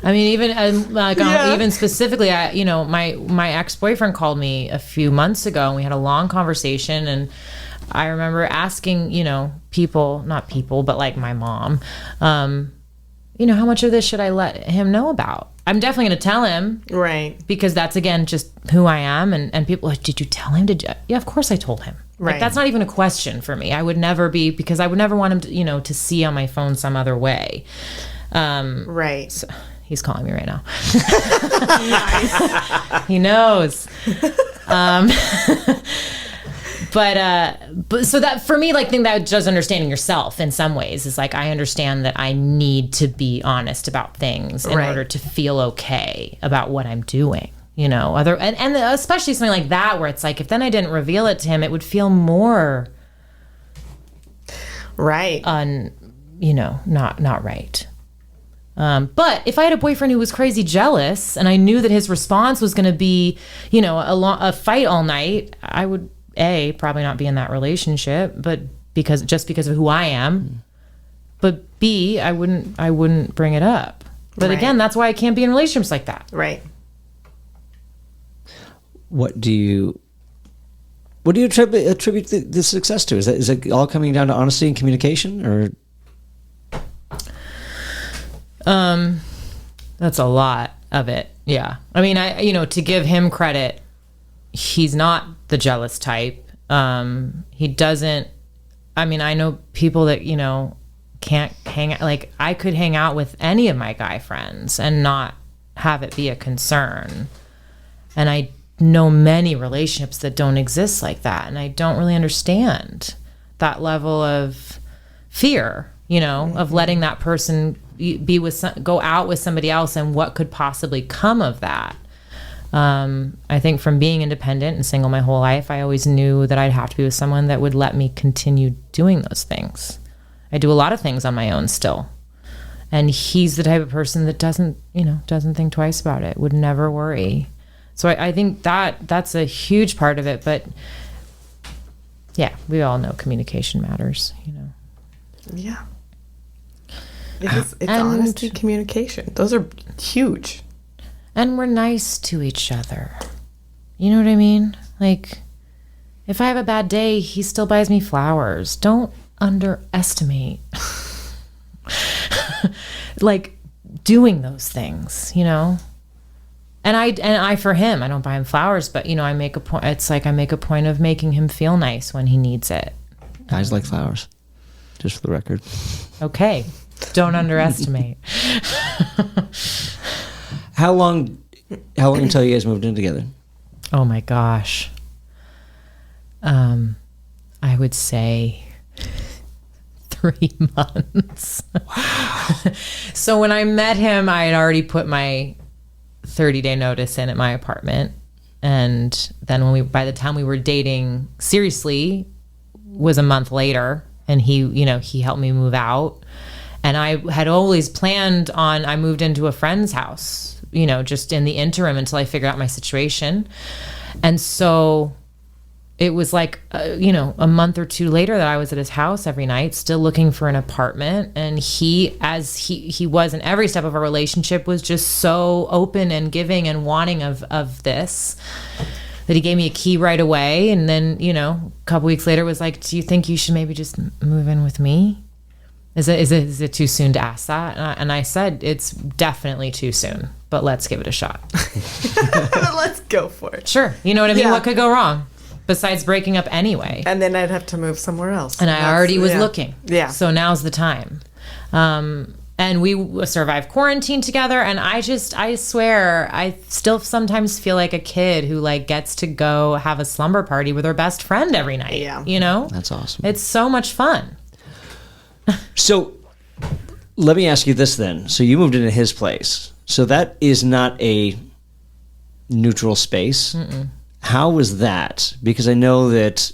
I mean, even even specifically, my ex-boyfriend called me a few months ago, and we had a long conversation, and I remember asking, not people, but like my mom, how much of this should I let him know about? I'm definitely going to tell him. Right. Because that's, again, just who I am. And people are like, did you tell him? Yeah, of course I told him. Right. Like, that's not even a question for me. I would never because I would never want him to, to see on my phone some other way. Right. So he's calling me right now. Nice. He knows. But so that for me, like, I think that just understanding yourself in some ways is like, I understand that I need to be honest about things in order to feel okay about what I'm doing, and especially something like that, where it's like, if then I didn't reveal it to him, it would feel more right. Not right. But if I had a boyfriend who was crazy jealous and I knew that his response was going to be, a fight all night, I would probably not be in that relationship, but because of who I am. But B, I wouldn't bring it up. But again, that's why I can't be in relationships like that. Right. What do you attribute the success to? Is it all coming down to honesty and communication, or? That's a lot of it. Yeah. I mean, to give him credit, he's not the jealous type. He doesn't, I know people that, can't hang out. Like, I could hang out with any of my guy friends and not have it be a concern. And I know many relationships that don't exist like that. And I don't really understand that level of fear, of letting that person go out with somebody else and what could possibly come of that. I think from being independent and single my whole life, I always knew that I'd have to be with someone that would let me continue doing those things. I do a lot of things on my own still. And he's the type of person that doesn't think twice about it, would never worry. So I think that's a huge part of it. But yeah, we all know communication matters, Yeah. It's honesty, communication. Those are huge. And we're nice to each other. You know what I mean? Like, if I have a bad day, he still buys me flowers. Don't underestimate, like, doing those things, And I for him, I don't buy him flowers, but, I make a point. It's like I make a point of making him feel nice when he needs it. Guys like flowers, just for the record. Okay. Don't underestimate. How long until you guys moved in together? Oh my gosh. I would say 3 months. Wow. So when I met him, I had already put my 30-day notice in at my apartment. And then by the time we were dating seriously was a month later, and he helped me move out. And I had always planned on, I moved into a friend's house, just in the interim until I figured out my situation. And so it was like, a month or two later that I was at his house every night, still looking for an apartment. And he, as he was in every step of our relationship, was just so open and giving and wanting of this, that he gave me a key right away. And then, a couple weeks later was like, do you think you should maybe just move in with me? Is it too soon to ask that? And I said, it's definitely too soon, but let's give it a shot. Let's go for it. Sure. You know what I mean? Yeah. What could go wrong besides breaking up anyway? And then I'd have to move somewhere else. And I already was looking. Yeah. So now's the time. And we survived quarantine together. And I swear, I still sometimes feel like a kid who gets to go have a slumber party with her best friend every night. Yeah. That's awesome. It's so much fun. So let me ask you this then. So you moved into his place. So that is not a neutral space. Mm-mm. How was that? Because I know that...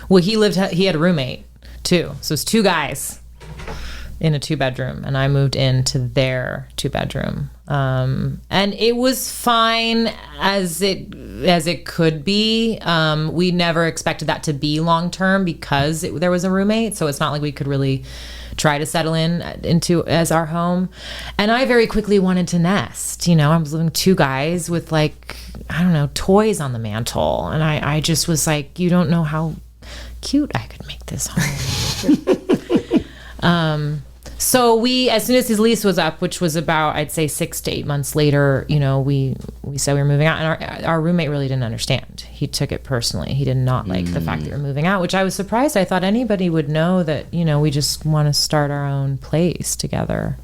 Well, he had a roommate too. So it's 2 guys. in a 2-bedroom, and I moved into their 2-bedroom. And it was fine as it could be. We never expected that to be long term because there was a roommate, so it's not like we could really try to settle into as our home. And I very quickly wanted to nest. I was living with 2 guys with, like, I don't know, toys on the mantle, and I just was like, you don't know how cute I could make this home. So as soon as his lease was up, which was about, I'd say 6 to 8 months later, we said we were moving out, and our roommate really didn't understand. He took it personally. He did not like the fact that we were moving out, which I was surprised. I thought anybody would know that, we just want to start our own place together.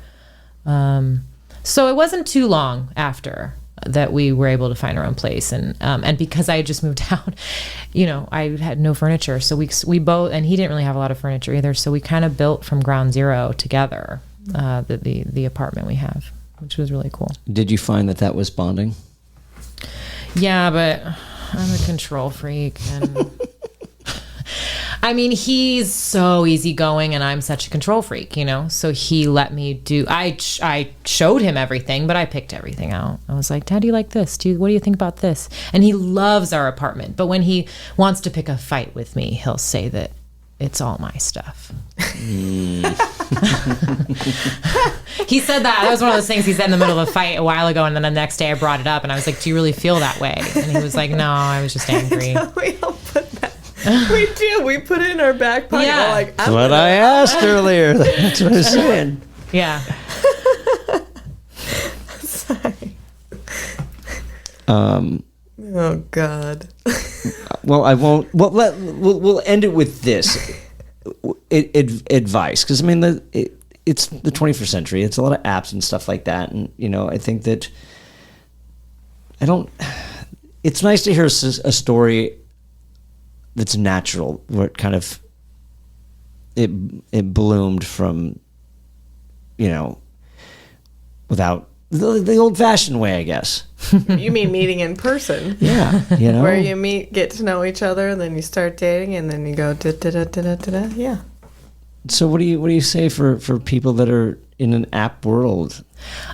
So it wasn't too long after that we were able to find our own place, and because I had just moved out, I had no furniture, so we both, and he didn't really have a lot of furniture either, so we kind of built from ground zero together the apartment we have, which was really cool. Did you find that was bonding? Yeah, but I'm a control freak, and I mean, he's so easygoing, and I'm such a control freak, So he let me do. I showed him everything, but I picked everything out. I was like, "Dad, do you like this? What do you think about this?" And he loves our apartment, but when he wants to pick a fight with me, he'll say that it's all my stuff. He said that. That was one of those things he said in the middle of a fight a while ago, and then the next day I brought it up, and I was like, "Do you really feel that way?" And he was like, "No, I was just angry." We all put that. We do. We put it in our back pocket. Yeah. We're like, That's what I asked earlier. That's what I was saying. Yeah. Sorry. Oh God. Well, I won't. Well, we'll end it with this advice, because I mean it's the 21st century. It's a lot of apps and stuff like that, and I think that It's nice to hear a story that's natural, where it kind of it bloomed from, without the old-fashioned way, I guess. You mean meeting in person? Yeah, where you get to know each other, and then you start dating, and then you go da da da da da da. Yeah. So what do you say for people that are in an app world?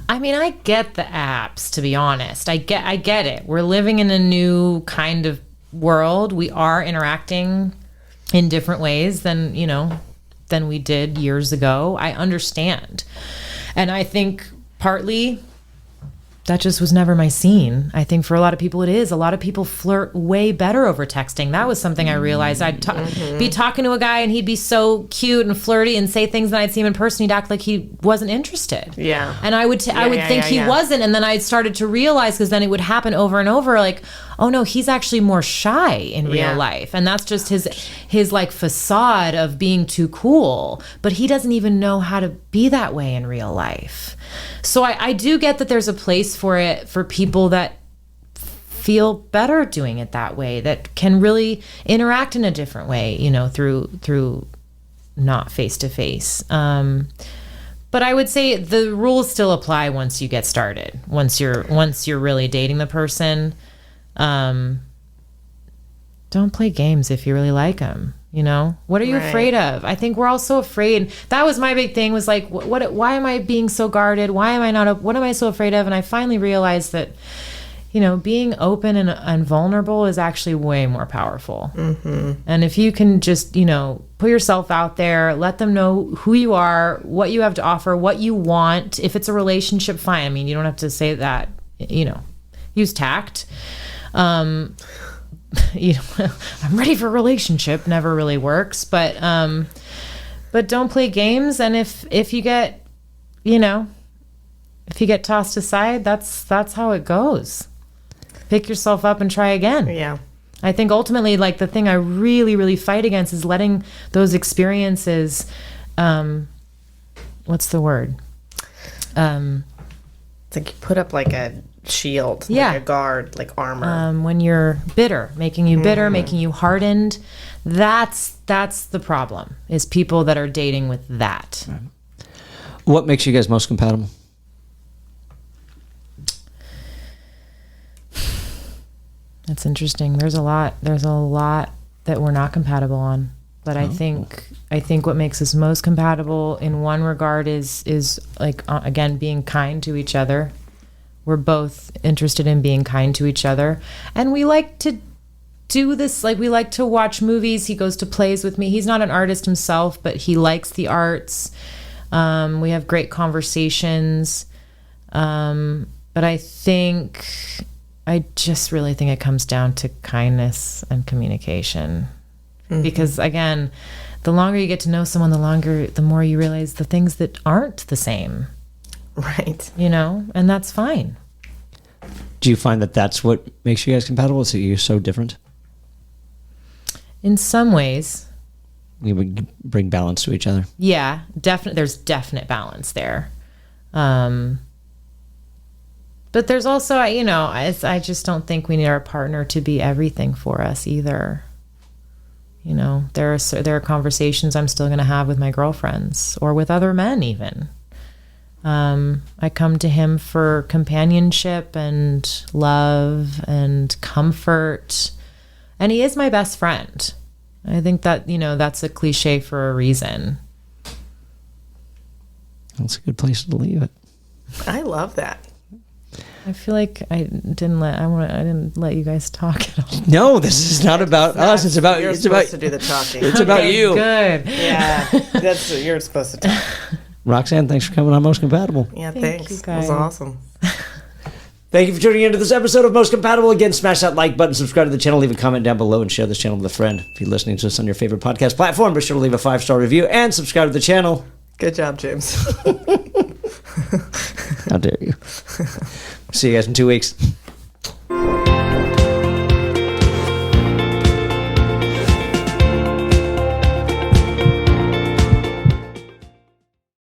I mean, I get the apps, to be honest. I get it. We're living in a new kind of world. We are interacting in different ways than we did years ago. I understand. And I think partly that just was never my scene. I think for a lot of people it is. A lot of people flirt way better over texting. That was something I realized. I'd be talking to a guy and he'd be so cute and flirty and say things that I'd see him in person. He'd act like he wasn't interested. Yeah. And I would think he wasn't. And then I started to realize, because then it would happen over and over, like, oh no, he's actually more shy in real life. And that's just his like facade of being too cool. But he doesn't even know how to be that way in real life. So I do get that there's a place for it for people that feel better doing it that way, that can really interact in a different way, through not face to face. But I would say the rules still apply once you get started. Once you're really dating the person, don't play games if you really like them. What are you afraid of? I think we're all so afraid. That was my big thing, was like, why am I being so guarded? Why am I not, what am I so afraid of? And I finally realized that, being open and vulnerable is actually way more powerful. Mm-hmm. And if you can just, put yourself out there, let them know who you are, what you have to offer, what you want. If it's a relationship, fine. I mean, you don't have to say that, use tact. I'm ready for a relationship never really works, but don't play games. And if you get tossed aside, that's how it goes. Pick yourself up and try again. Yeah. I think ultimately, like, the thing I really, really fight against is letting those experiences, what's the word? It's like you put up like a shield, like a guard, like armor. When you're bitter, making you hardened, that's the problem, is people that are dating with that. What makes you guys most compatible? That's interesting. There's a lot that we're not compatible on. But I think what makes us most compatible in one regard is like again being kind to each other. We're both interested in being kind to each other, and we like to do this. Like we like to watch movies. He goes to plays with me. He's not an artist himself, but he likes the arts. We have great conversations. But I just really think it comes down to kindness and communication. Mm-hmm. Because again, the longer you get to know someone, the more you realize the things that aren't the same. Right. And that's fine. Do you find that that's what makes you guys compatible? Is that you're so different? In some ways. We would bring balance to each other. Yeah, there's definite balance there. But there's also, I just don't think we need our partner to be everything for us either. There are conversations I'm still going to have with my girlfriends or with other men even. I come to him for companionship and love and comfort. And he is my best friend. I think that, that's a cliche for a reason. That's a good place to leave it. I love that. I feel like I didn't let you guys talk at all. No, this is not about us. It's about you're supposed to do the talking. It's about you. Good. Yeah, that's what you're supposed to talk. Roxanne, thanks for coming on Most Compatible. Yeah, Thank thanks. you, That guys. was awesome. Thank you for tuning into this episode of Most Compatible. Again, smash that like button, subscribe to the channel, leave a comment down below, and share this channel with a friend. If you're listening to us on your favorite podcast platform, be sure to leave a 5-star review and subscribe to the channel. Good job, James. How dare you. See you guys in 2 weeks.